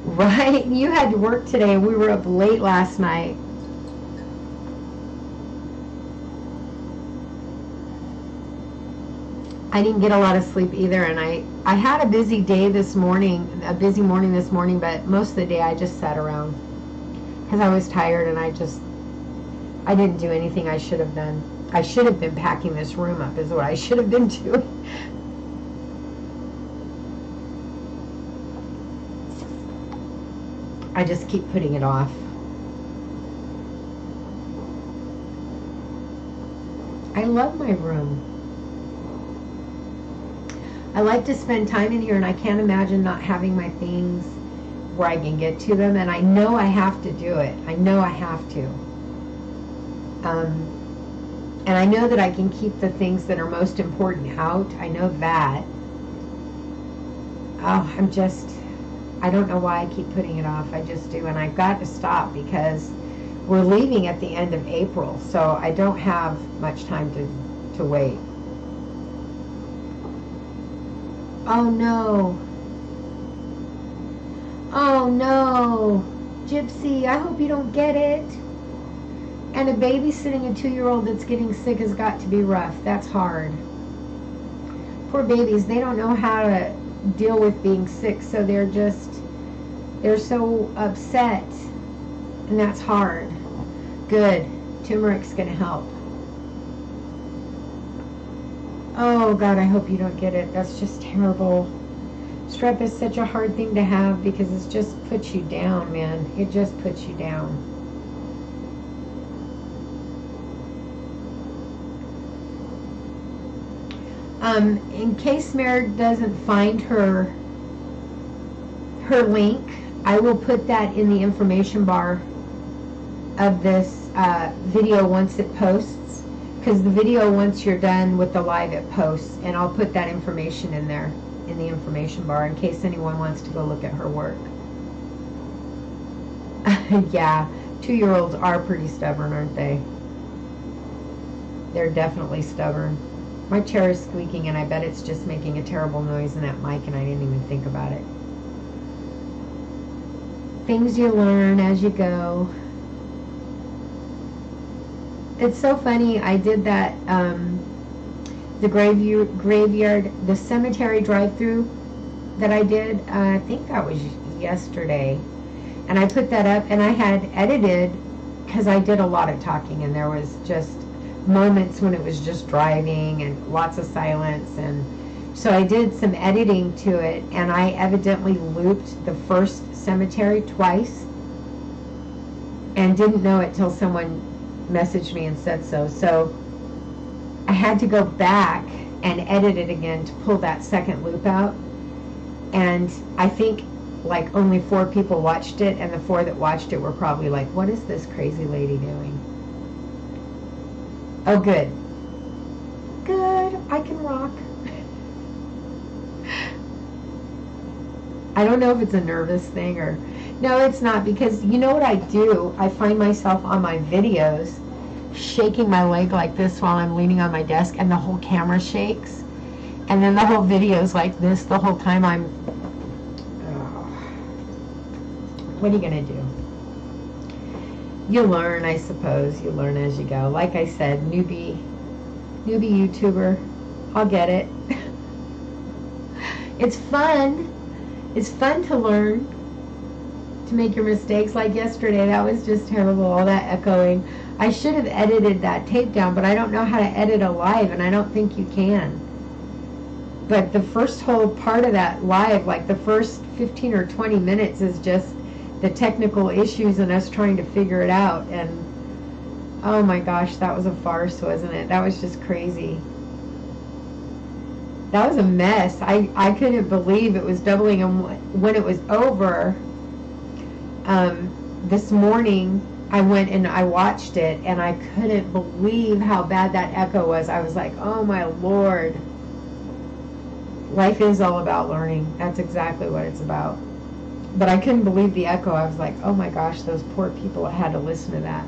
Right, you had to work today, and we were up late last night. I didn't get a lot of sleep either, and I had a busy day this morning, but most of the day I just sat around because I was tired, and I didn't do anything I should have done. I should have been packing this room up is what I should have been doing. I just keep putting it off. I love my room. I like to spend time in here, and I can't imagine not having my things where I can get to them, and I know I have to do it. I know I have to. And I know that I can keep the things that are most important out. I know that. Oh, I don't know why I keep putting it off. I just do, and I've got to stop because we're leaving at the end of April, so I don't have much time to wait. Oh no. Oh no. Gypsy, I hope you don't get it. And a babysitting a 2-year-old that's getting sick has got to be rough. That's hard. Poor babies, they don't know how to deal with being sick, so they're just They're so upset, and that's hard. Good. Turmeric's going to help. Oh, God, I hope you don't get it. That's just terrible. Strep is such a hard thing to have because it just puts you down, man. It just puts you down. In case Mary doesn't find her link, I will put that in the information bar of this video once it posts, because the video, once you're done with the live, it posts, and I'll put that information in there in the information bar in case anyone wants to go look at her work. Yeah, 2-year-olds are pretty stubborn, aren't they? They're definitely stubborn. My chair is squeaking, and I bet it's just making a terrible noise in that mic, and I didn't even think about it. Things you learn as you go. It's so funny. I did that, the graveyard, the cemetery drive-through that I did. I think that was yesterday. And I put that up, and I had edited, because I did a lot of talking, and there was just moments when it was just driving and lots of silence, and so I did some editing to it, and I evidently looped the first cemetery twice and didn't know it till someone messaged me and said so. So I had to go back and edit it again to pull that second loop out, and I think like only 4 people watched it, and the 4 that watched it were probably like, what is this crazy lady doing? Oh, good. Good. I can rock. I don't know if it's a nervous thing or... No, it's not, because you know what I do? I find myself on my videos shaking my leg like this while I'm leaning on my desk, and the whole camera shakes. And then the whole video's like this the whole time I'm... Oh. What are you going to do? You learn, I suppose. You learn as you go. Like I said, newbie YouTuber. I'll get it. It's fun. It's fun to learn, to make your mistakes. Like yesterday, that was just terrible, all that echoing. I should have edited that tape down, but I don't know how to edit a live, and I don't think you can. But the first whole part of that live, like the first 15 or 20 minutes, is just the technical issues and us trying to figure it out. And oh my gosh, that was a farce, wasn't it? That was just crazy. That was a mess. I couldn't believe it was doubling. And when it was over, this morning I went and I watched it, and I couldn't believe how bad that echo was. I was like, oh my Lord. Life is all about learning. That's exactly what it's about. But I couldn't believe the echo. I was like, oh my gosh, those poor people that had to listen to that.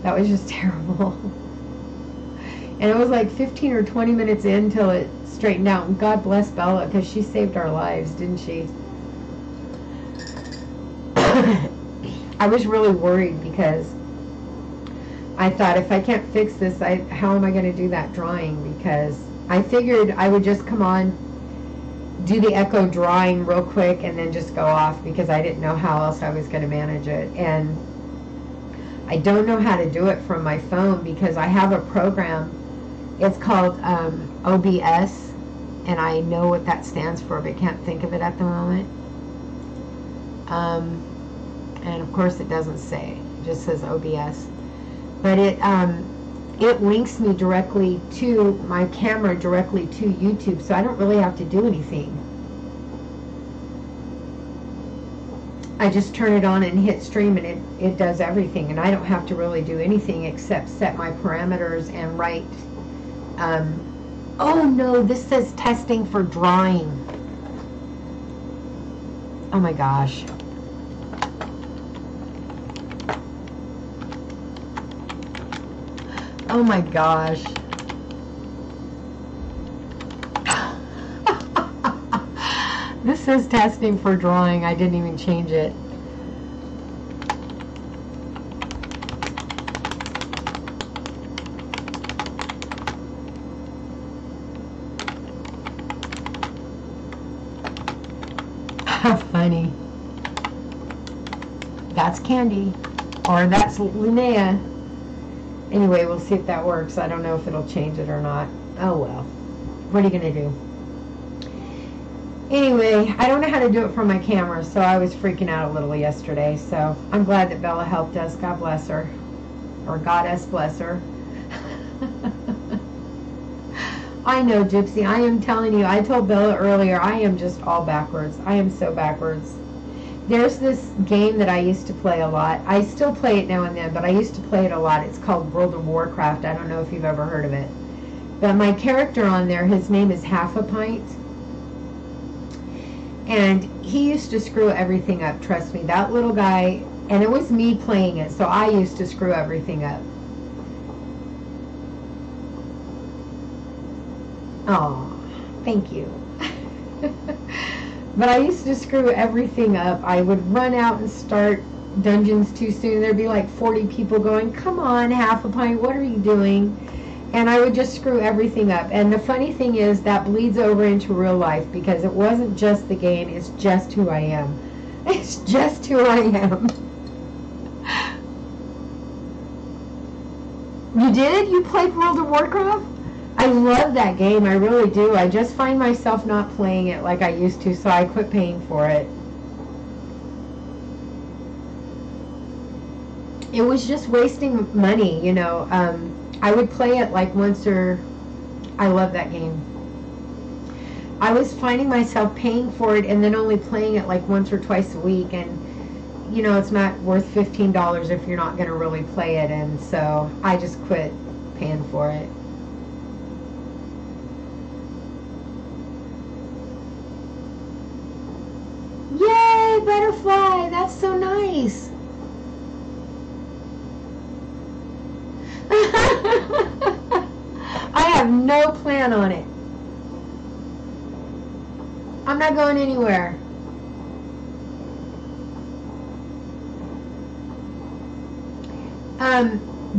That was just terrible. And it was like 15 or 20 minutes in till it straightened out. And God bless Bella, because she saved our lives, didn't she? I was really worried because I thought, if I can't fix this, how am I going to do that drawing? Because I figured I would just come on, do the echo drawing real quick, and then just go off, because I didn't know how else I was going to manage it. And I don't know how to do it from my phone, because I have a program. It's called OBS, and I know what that stands for, but can't think of it at the moment. And of course it doesn't say, it just says OBS. But it links me directly to my camera, directly to YouTube, so I don't really have to do anything. I just turn it on and hit stream, and it does everything, and I don't have to really do anything except set my parameters and write. Oh no, this says testing for drawing. Oh my gosh. Oh my gosh. This says testing for drawing. I didn't even change it. How funny. That's Candy. Or that's Linnea. Anyway, we'll see if that works. I don't know if it'll change it or not. Oh well. What are you going to do? Anyway, I don't know how to do it from my camera, so I was freaking out a little yesterday. So I'm glad that Bella helped us. God bless her. Or Goddess bless her. I know, Gypsy. I am telling you, I told Bella earlier, I am just all backwards. I am so backwards. There's this game that I used to play a lot. I still play it now and then, but I used to play it a lot. It's called World of Warcraft. I don't know if you've ever heard of it. But my character on there, his name is Half a Pint. And he used to screw everything up, trust me. That little guy, and it was me playing it, so I used to screw everything up. Oh, thank you. But I used to screw everything up. I would run out and start dungeons too soon. There'd be like 40 people going, come on, Half a Pint, what are you doing? And I would just screw everything up. And the funny thing is that bleeds over into real life, because it wasn't just the game, it's just who I am. It's just who I am. You did? You played World of Warcraft? I love that game, I really do. I just find myself not playing it like I used to, so I quit paying for it. It was just wasting money, you know. I would play it like once or... I love that game. I was finding myself paying for it and then only playing it like once or twice a week, and you know, it's not worth $15 if you're not going to really play it, and so I just quit paying for it. Yay, butterfly! That's so nice! I have no plan on it. I'm not going anywhere.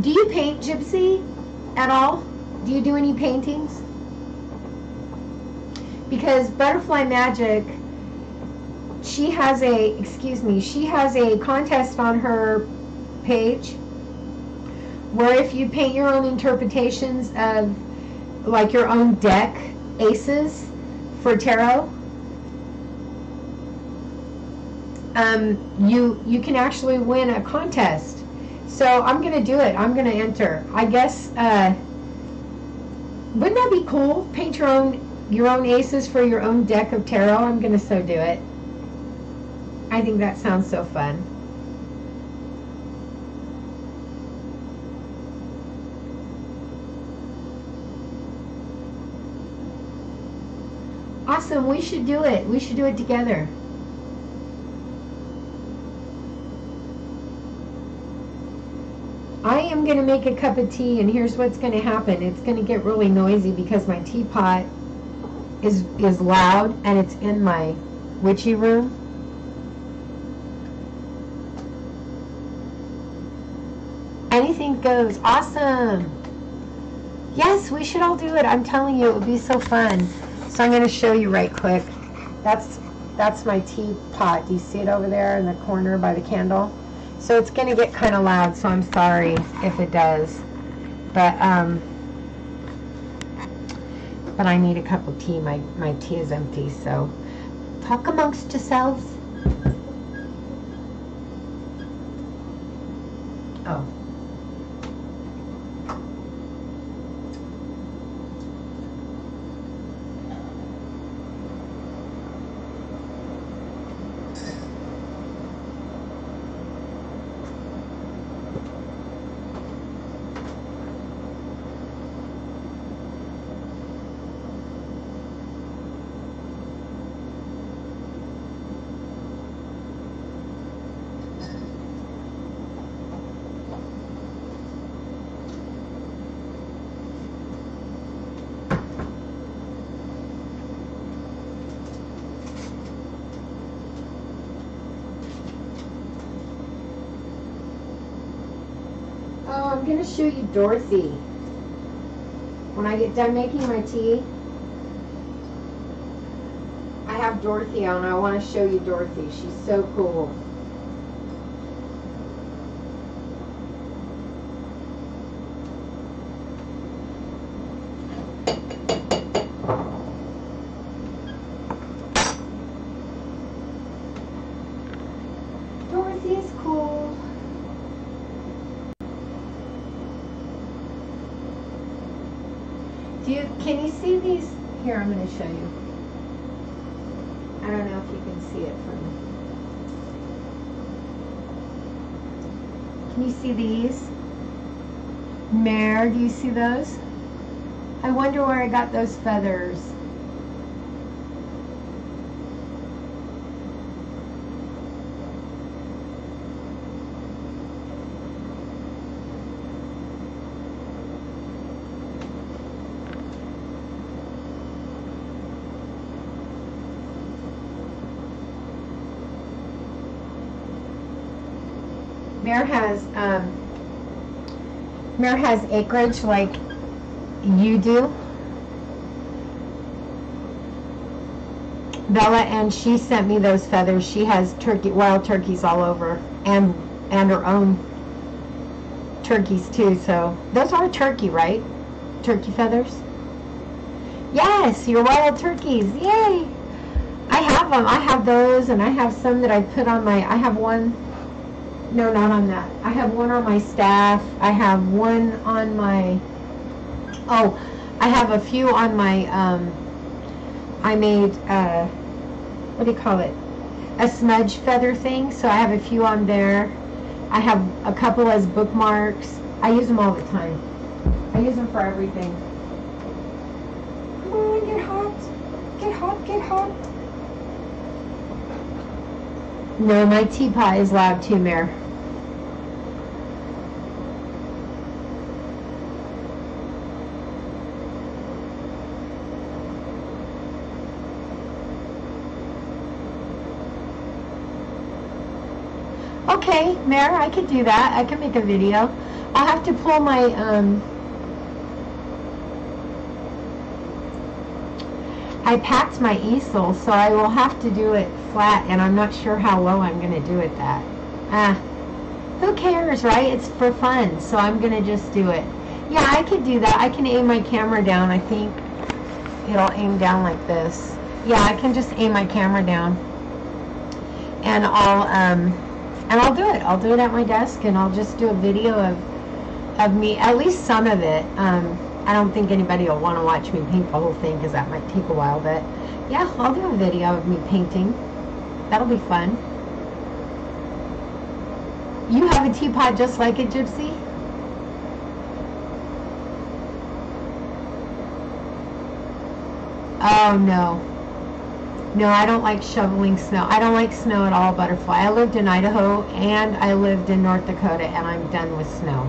Do you paint, Gypsy, at all? Do you do any paintings? Because Butterfly Magic, she has a contest on her page where if you paint your own interpretations of like your own deck aces for tarot, you can actually win a contest. So I'm gonna do it. I'm gonna enter. I guess wouldn't that be cool? Paint your own aces for your own deck of tarot. I'm gonna so do it. I think that sounds so fun. Awesome, we should do it. We should do it together. I am going to make a cup of tea, and here's what's going to happen. It's going to get really noisy because my teapot is loud, and it's in my witchy room. Anything goes. Awesome. Yes, we should all do it. I'm telling you, it would be so fun. So I'm going to show you right quick. That's my teapot. Do you see it over there in the corner by the candle? So it's going to get kind of loud, so I'm sorry if it does. But I need a cup of tea. My tea is empty, so talk amongst yourselves. Oh. I'm going to show you Dorothy. When I get done making my tea, I have Dorothy on. I want to show you Dorothy. She's so cool. Gypsy is cool. Can you see these? Here, I'm going to show you. I don't know if you can see it from. Can you see these? Mare, do you see those? I wonder where I got those feathers. Mare has acreage like you do, Bella, and she sent me those feathers. She has wild turkeys all over, and her own turkeys too. So those are turkey, right? Turkey feathers. Yes, your wild turkeys. Yay! I have them. I have those, and I have some that I put on my. I have one. No, not on that. I have one on my staff. I have one on my. Oh, I have a few on my. I made. What do you call it? A smudge feather thing. So I have a few on there. I have a couple as bookmarks. I use them all the time. I use them for everything. Come on, get hot. Get hot, get hot. No, my teapot is loud too, Mare. Okay, Mare, I could do that. I can make a video. I'll have to pull my, I packed my easel, so I will have to do it flat, and I'm not sure how low I'm going to do it that. Who cares, right? It's for fun, so I'm going to just do it. Yeah, I could do that. I can aim my camera down. I think it'll aim down like this. Yeah, I can just aim my camera down. And I'll do it. I'll do it at my desk, and I'll just do a video of me, at least some of it. I don't think anybody will want to watch me paint the whole thing because that might take a while, but yeah, I'll do a video of me painting. That'll be fun. You have a teapot just like it, Gypsy? Oh, no. No, I don't like shoveling snow. I don't like snow at all, Butterfly. I lived in Idaho and I lived in North Dakota, and I'm done with snow.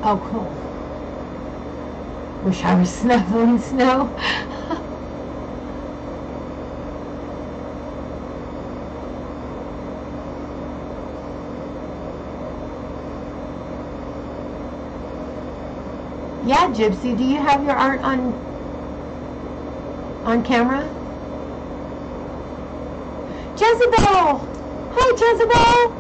Oh, cool. Wish I was snuffling snow. Yeah, Gypsy, do you have your art on camera? Jezebel! Hi, Jezebel!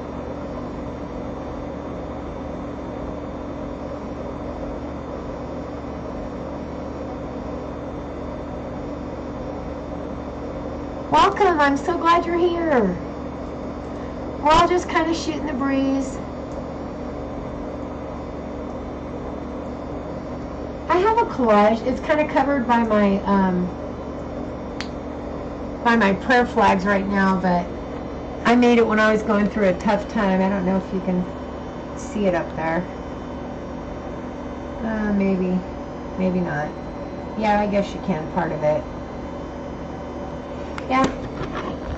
Welcome, I'm so glad you're here. We're all just kind of shooting the breeze. I have a collage. It's kind of covered by my prayer flags right now, but I made it when I was going through a tough time. I don't know if you can see it up there. Maybe, maybe not. Yeah, I guess you can, part of it. Yeah,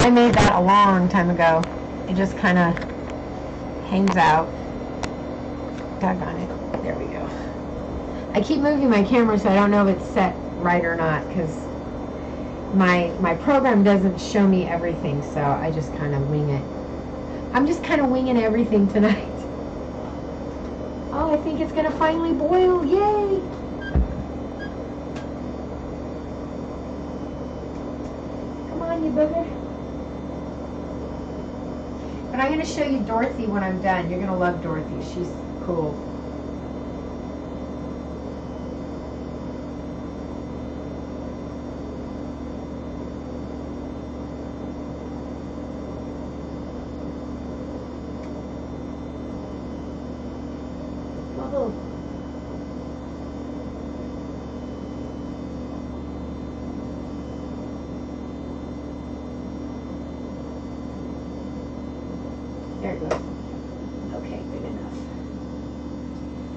I made that a long time ago. It just kind of hangs out. Doggone it. There we go. I keep moving my camera, so I don't know if it's set right or not, because my program doesn't show me everything, so I just kind of wing it. I'm just kind of winging everything tonight. Oh, I think it's going to finally boil. Yay! Come on, you booger. But I'm going to show you Dorothy when I'm done. You're going to love Dorothy. She's cool. Whoa. There it goes. Okay, good enough.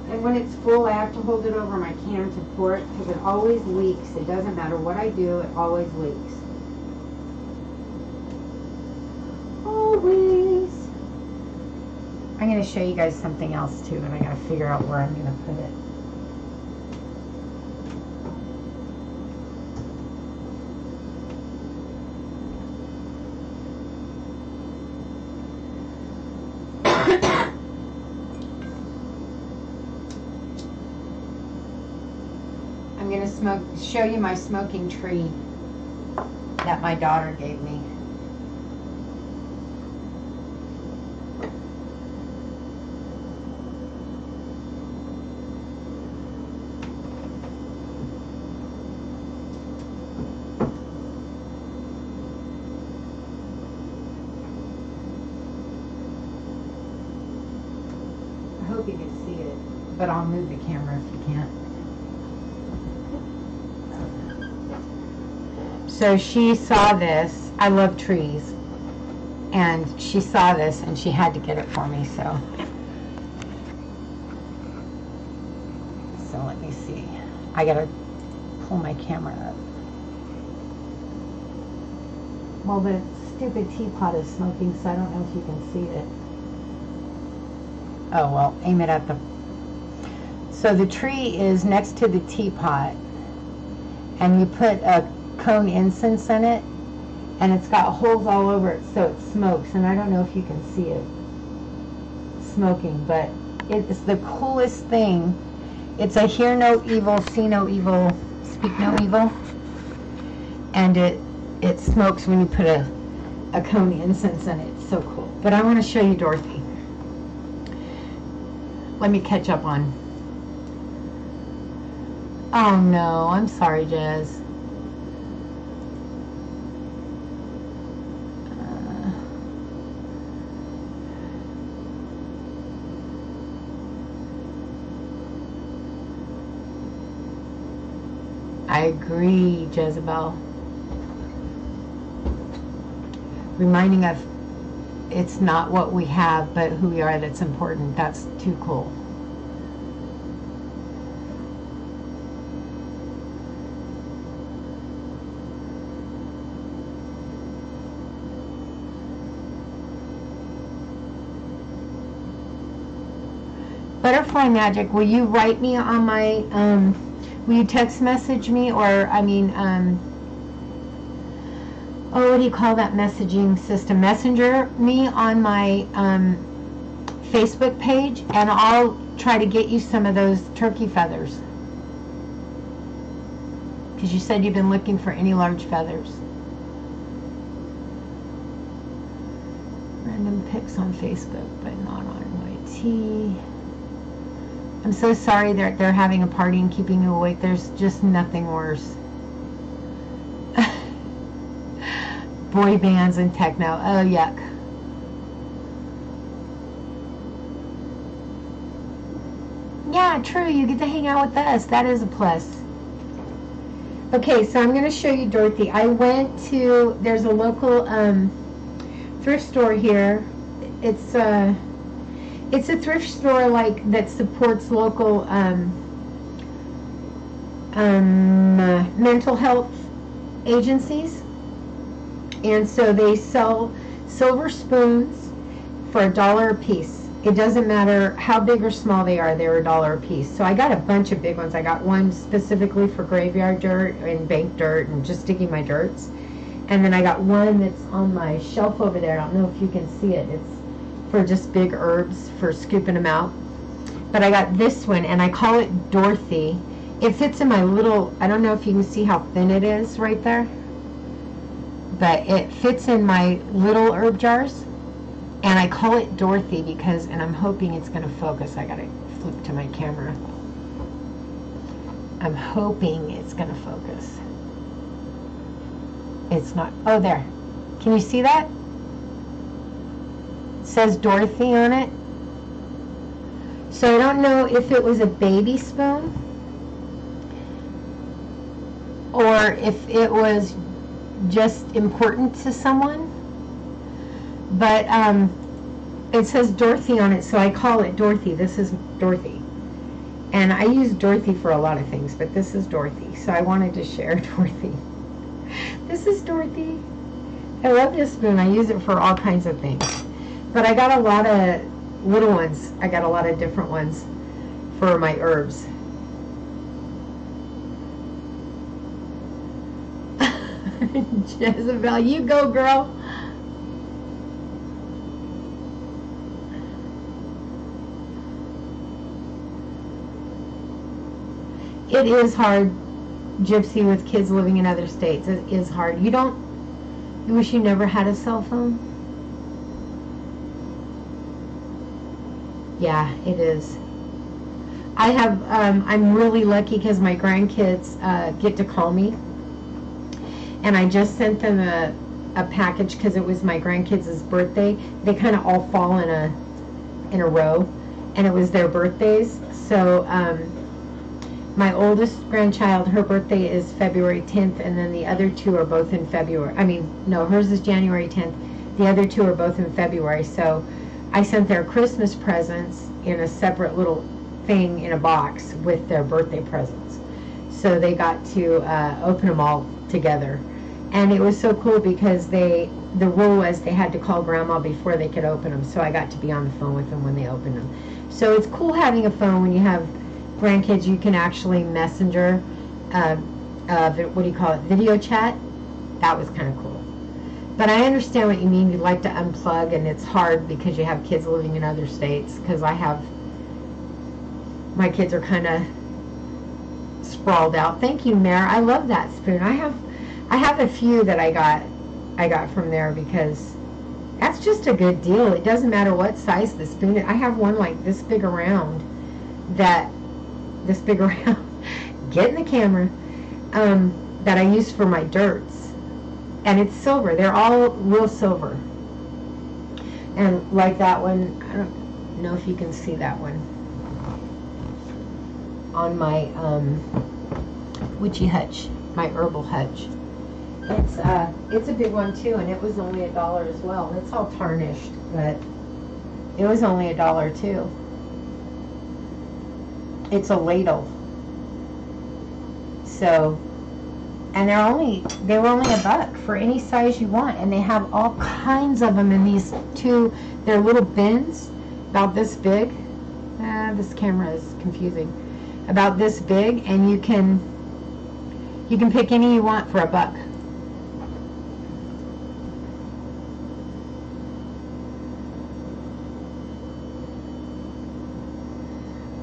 And when it's full, I have to hold it over my can to pour it because it always leaks. It doesn't matter what I do, it always leaks. Always. I'm going to show you guys something else too, and I got to figure out where I'm going to put it. I'm going to show you my smoking tree that my daughter gave me. I hope you can see it, but I'll move the camera if you can't. So she saw this. I love trees. And she saw this and she had to get it for me, so. So let me see. I gotta pull my camera up. Well, the stupid teapot is smoking, so I don't know if you can see it. Oh, well, aim it at the... So the tree is next to the teapot, and you put a cone incense in it, and it's got holes all over it so it smokes, and I don't know if you can see it smoking, but it's the coolest thing. It's a hear no evil, see no evil, speak no evil, and it smokes when you put a cone incense in it. It's so cool. But I want to show you Dorothy. Let me catch up on. Oh no, I'm sorry, Jez. I agree, Jezebel. Reminding us it's not what we have, but who we are that's important. That's too cool. Butterfly Magic, will you write me on my, will you text message me, or, I mean, oh, what do you call that messaging system? Messenger me on my Facebook page, and I'll try to get you some of those turkey feathers. Because you said you've been looking for any large feathers. Random pics on Facebook, but not on YT. I'm so sorry they're having a party and keeping you awake. There's just nothing worse. Boy bands and techno. Oh, yuck. Yeah, true. You get to hang out with us. That is a plus. Okay, so I'm going to show you Dorothy. I went to, there's a local thrift store here. It's a thrift store like that supports local mental health agencies. And so they sell silver spoons for $1 a piece. It doesn't matter how big or small they are, they're $1 a piece. So I got a bunch of big ones. I got one specifically for graveyard dirt and bank dirt and just digging my dirts. And then I got one that's on my shelf over there. I don't know if you can see it. It's for just big herbs, for scooping them out. But I got this one, and I call it Dorothy. It fits in my little, I don't know if you can see how thin it is right there. But it fits in my little herb jars. And I call it Dorothy because, and I'm hoping it's going to focus. I got to flip to my camera. I'm hoping it's going to focus. It's not. Oh, there. Can you see that? It says Dorothy on it. So I don't know if it was a baby spoon or if it was just important to someone. But it says Dorothy on it, so I call it Dorothy. This is Dorothy. And I use Dorothy for a lot of things, but this is Dorothy. So I wanted to share Dorothy. This is Dorothy. I love this spoon. I use it for all kinds of things. But I got a lot of little ones. I got a lot of different ones for my herbs. Jezebel, you go, girl. It is hard, Gypsy, with kids living in other states. It is hard. You wish you never had a cell phone? Yeah, it is. I have, I'm really lucky because my grandkids get to call me. And I just sent them a package because it was my grandkids' birthday. They kind of all fall in a row. And it was their birthdays. So, my oldest grandchild, her birthday is February 10th, and then the other two are both in February. I mean, no, hers is January 10th. The other two are both in February. So I sent their Christmas presents in a separate little thing in a box with their birthday presents. So they got to open them all together. And it was so cool because the rule was they had to call Grandma before they could open them. So I got to be on the phone with them when they opened them. So it's cool having a phone when you have grandkids. You can actually messenger, what do you call it, video chat. That was kind of cool. But I understand what you mean. You'd like to unplug, and it's hard because you have kids living in other states. Because my kids are kind of sprawled out. Thank you, Mare. I love that spoon. I have a few that I got from there because that's just a good deal. It doesn't matter what size the spoon is. I have one like this big around get in the camera, that I use for my dirts, and it's silver. They're all real silver. And like that one, I don't know if you can see that one on my witchy hutch, my herbal hutch. It's a big one too, and it was only $1 as well. It's all tarnished, but it was only $1 too. It's a ladle. So, and they were only $1 for any size you want, and they have all kinds of them in these two. They're little bins about this big. This camera is confusing. About this big, and you can pick any you want for $1.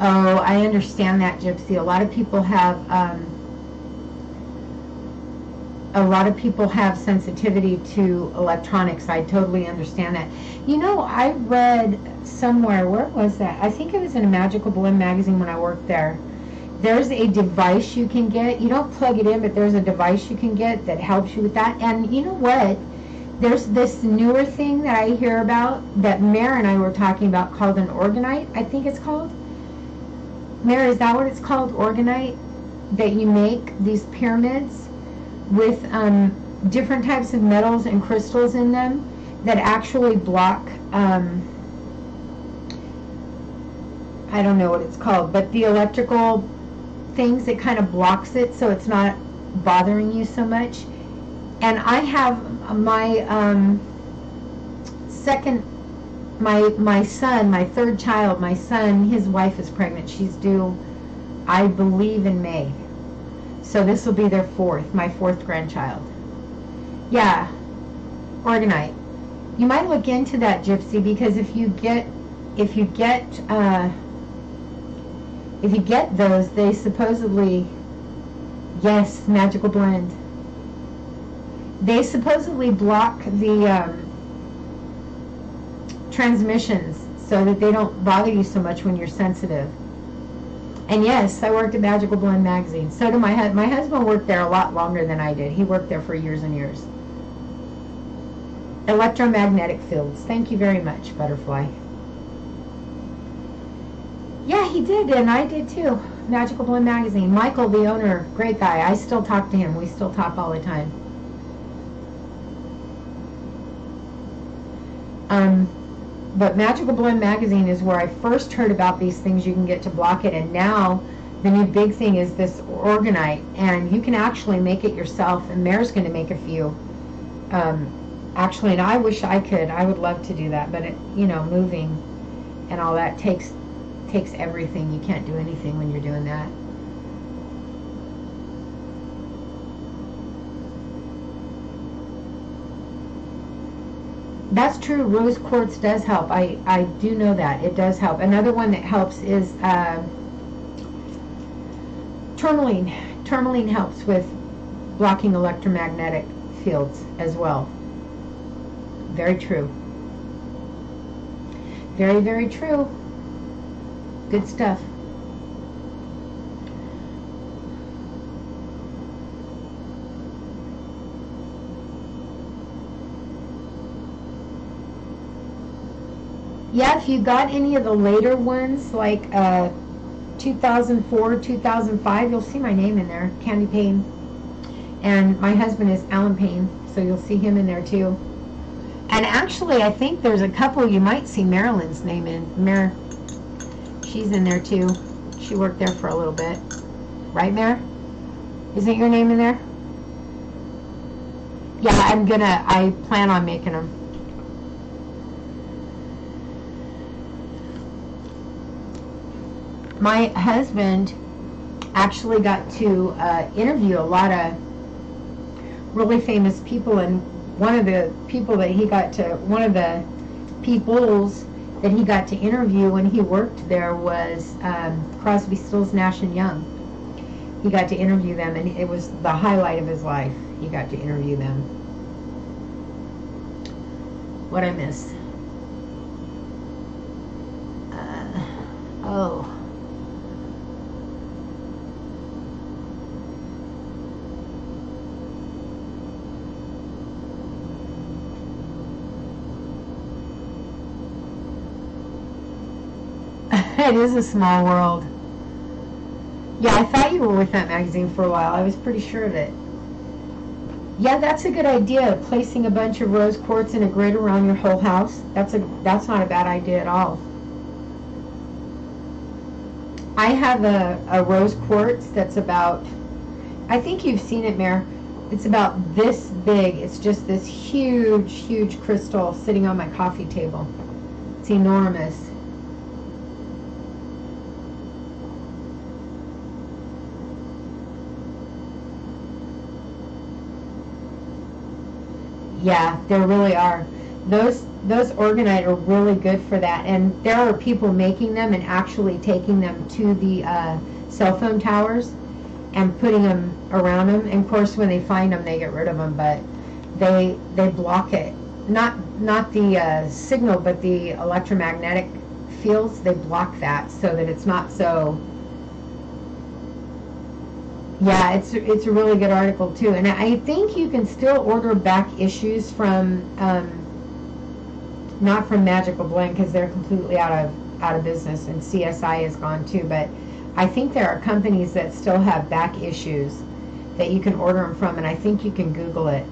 Oh, I understand that, Gypsy. A lot of people have sensitivity to electronics. I totally understand that. You know, I read somewhere, where was that? I think it was in a Magical Blend magazine when I worked there. There's a device you can get. You don't plug it in, but there's a device you can get that helps you with that. And you know what? There's this newer thing that I hear about that Mare and I were talking about called an orgonite, I think it's called. Mare, is that what it's called, orgonite? That you make these pyramids with different types of metals and crystals in them that actually block, I don't know what it's called, but the electrical things, it kind of blocks it so it's not bothering you so much. And I have my my son, my third child, my son, his wife is pregnant. She's due, I believe, in May. So this will be their my fourth grandchild. Yeah, orgonite. You might look into that, Gypsy, because if you get those, they supposedly, yes, Magical Blend. They supposedly block the transmissions so that they don't bother you so much when you're sensitive. And yes, I worked at Magical Blend magazine. So did my husband. My husband worked there a lot longer than I did. He worked there for years and years. Electromagnetic fields. Thank you very much, Butterfly. Yeah, he did, and I did too. Magical Blend magazine. Michael, the owner, great guy. I still talk to him. We still talk all the time. But Magical Blend magazine is where I first heard about these things you can get to block it, and now the new big thing is this Orgonite, and you can actually make it yourself, and Mare's going to make a few. Actually, and I wish I could. I would love to do that, but it, you know, moving and all that takes everything. You can't do anything when you're doing that. That's true. Rose quartz does help. I do know that. It does help. Another one that helps is tourmaline. Tourmaline helps with blocking electromagnetic fields as well. Very true. Very, very true. Good stuff. Yeah, if you got any of the later ones, like 2004, 2005, you'll see my name in there, Candy Payne. And my husband is Alan Payne, so you'll see him in there too. And actually, I think there's a couple you might see Marilyn's name in. Mare, she's in there too. She worked there for a little bit. Right, Mare? Isn't your name in there? Yeah, I plan on making them. My husband actually got to interview a lot of really famous people, and one of the peoples that he got to interview when he worked there was Crosby, Stills, Nash and Young. He got to interview them, and it was the highlight of his life. He got to interview them. What'd I miss? Oh. It is a small world. Yeah, I thought you were with that magazine for a while. I was pretty sure of it. Yeah, that's a good idea. Placing a bunch of rose quartz in a grid around your whole house. That's not a bad idea at all. I have a rose quartz that's about, I think you've seen it, Mare. It's about this big. It's just this huge, huge crystal sitting on my coffee table. It's enormous. Yeah, there really are. Those Orgonite are really good for that, and there are people making them and actually taking them to the cell phone towers and putting them around them. And of course, when they find them, they get rid of them, but they block it. Not the signal, but the electromagnetic fields. They block that so that it's not so. Yeah, it's a really good article too, and I think you can still order back issues from not from Magical Blend because they're completely out of business, and CSI is gone too. But I think there are companies that still have back issues that you can order them from, and I think you can Google it.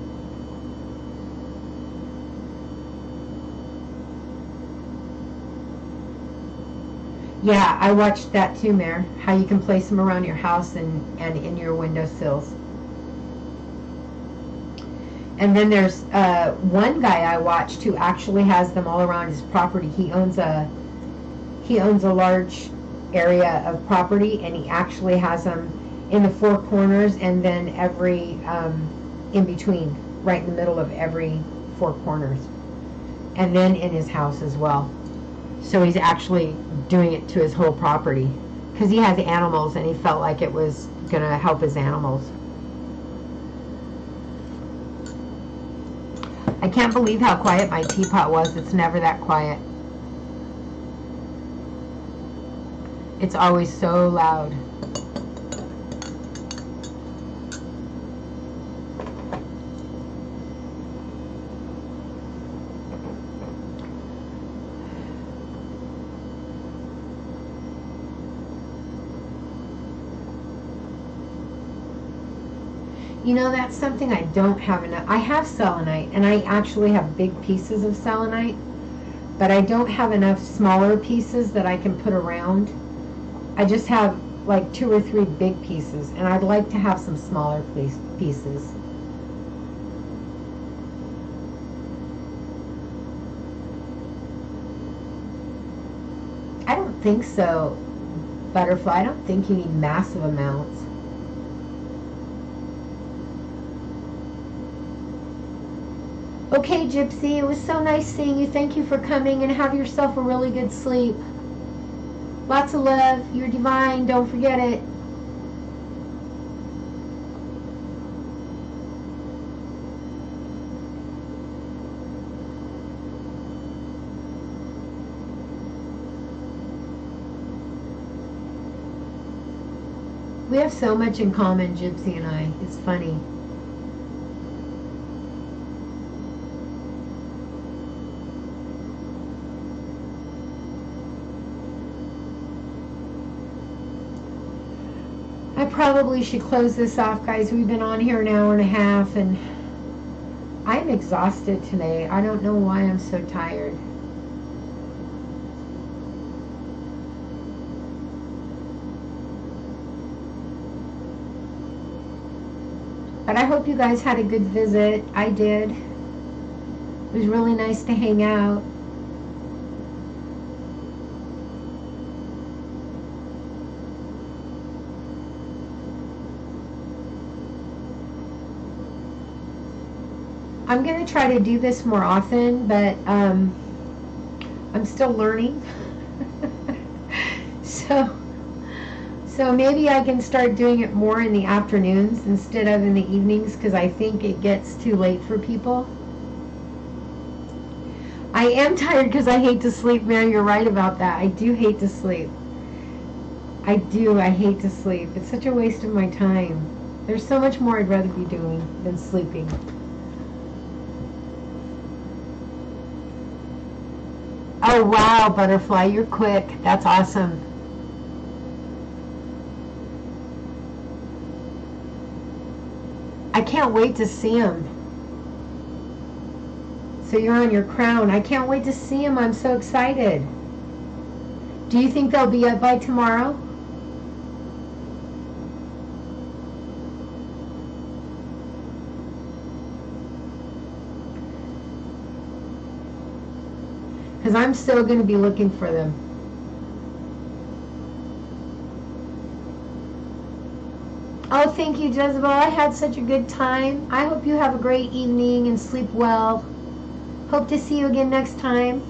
Yeah, I watched that too, Mare. How you can place them around your house and in your windowsills. And then there's one guy I watched who actually has them all around his property. He owns a large area of property, and he actually has them in the four corners, and then every in between, right in the middle of every four corners, and then in his house as well. So he's actually doing it to his whole property because he has animals, and he felt like it was going to help his animals. I can't believe how quiet my teapot was. It's never that quiet. It's always so loud. You know, that's something I don't have enough. I have selenite, and I actually have big pieces of selenite, but I don't have enough smaller pieces that I can put around. I just have like 2 or 3 big pieces, and I'd like to have some smaller pieces. I don't think so, Butterfly. I don't think you need massive amounts. Okay, Gypsy, it was so nice seeing you. Thank you for coming, and have yourself a really good sleep. Lots of love. You're divine. Don't forget it. We have so much in common, Gypsy and I. It's funny. I probably should close this off, guys. We've been on here an hour and a half, and I'm exhausted today. I don't know why I'm so tired. But I hope you guys had a good visit. I did. It was really nice to hang out. I'm going to try to do this more often, but I'm still learning. So maybe I can start doing it more in the afternoons instead of in the evenings, because I think it gets too late for people. I am tired because I hate to sleep, Mary. You're right about that. I do hate to sleep. I do. I hate to sleep. It's such a waste of my time. There's so much more I'd rather be doing than sleeping. Oh, wow, Butterfly, you're quick. That's awesome. I can't wait to see him. So you're on your crown. I can't wait to see him. I'm so excited. Do you think they'll be up by tomorrow? Because I'm still going to be looking for them. Oh, thank you, Jezebel. I had such a good time. I hope you have a great evening and sleep well. Hope to see you again next time.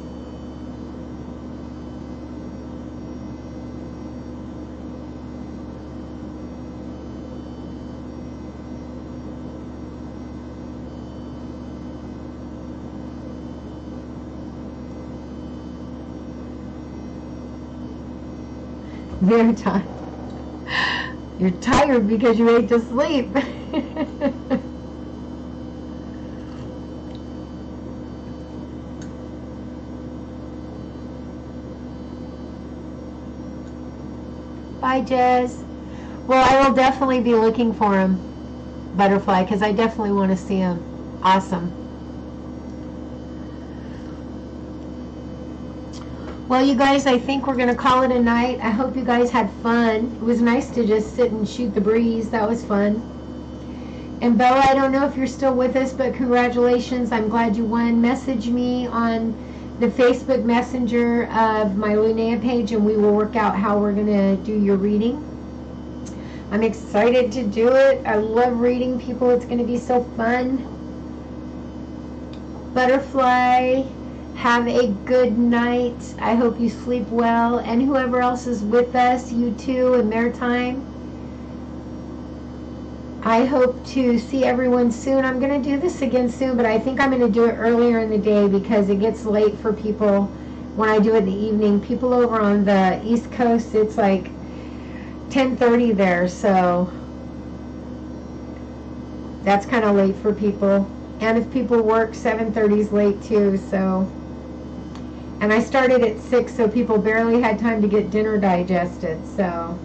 Very tired. You're tired because you ate to sleep. Bye, Jez. Well, I will definitely be looking for him, Butterfly, because I definitely want to see him. Awesome. Well, you guys, I think we're going to call it a night. I hope you guys had fun. It was nice to just sit and shoot the breeze. That was fun. And Bella, I don't know if you're still with us, but congratulations. I'm glad you won. Message me on the Facebook Messenger of my Linnea page, and we will work out how we're going to do your reading. I'm excited to do it. I love reading people. It's going to be so fun. Butterfly, have a good night. I hope you sleep well. And whoever else is with us, you too, in their time. I hope to see everyone soon. I'm going to do this again soon, but I think I'm going to do it earlier in the day because it gets late for people when I do it in the evening. People over on the East Coast, it's like 10:30 there, so that's kind of late for people. And if people work, 7:30 is late too, so. And I started at 6, so people barely had time to get dinner digested, so.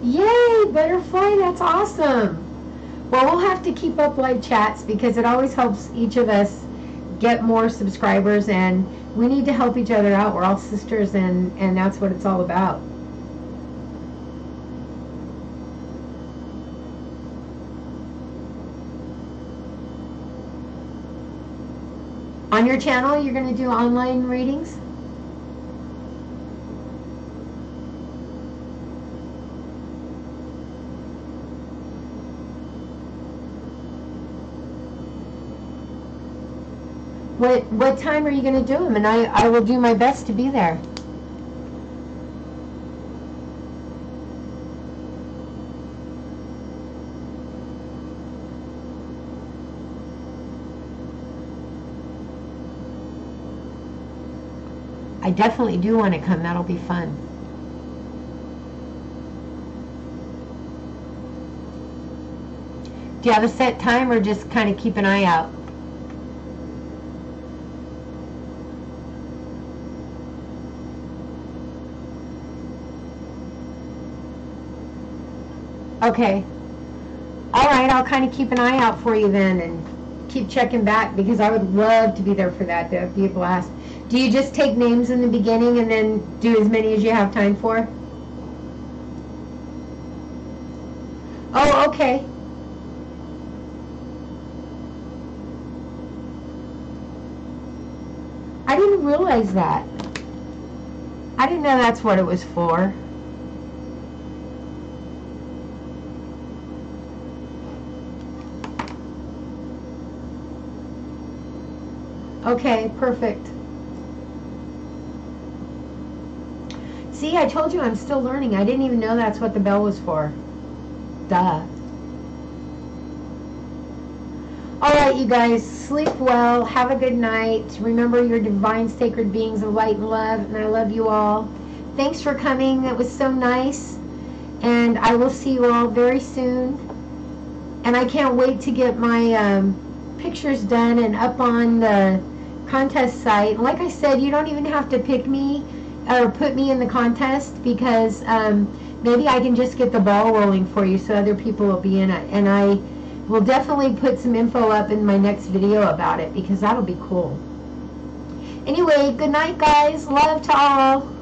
Yay, Butterfly, that's awesome. Well, we'll have to keep up live chats because it always helps each of us get more subscribers, and we need to help each other out. We're all sisters, and that's what it's all about. On your channel, you're going to do online readings? What time are you going to do them? And I will do my best to be there. I definitely do want to come. That'll be fun. Do you have a set time or just kind of keep an eye out? Okay. All right, I'll kind of keep an eye out for you then and keep checking back because I would love to be there for that. That would be a blast. Do you just take names in the beginning and then do as many as you have time for? Oh, okay. I didn't realize that. I didn't know that's what it was for. Okay, perfect. See, I told you I'm still learning. I didn't even know that's what the bell was for. Duh. All right, you guys, sleep well. Have a good night. Remember, you're divine, sacred beings of light and love, and I love you all. Thanks for coming. That was so nice. And I will see you all very soon. And I can't wait to get my pictures done and up on the contest site. Like I said, you don't even have to pick me or put me in the contest because maybe I can just get the ball rolling for you so other people will be in it. And I will definitely put some info up in my next video about it because that'll be cool. Anyway, good night, guys. Love to all.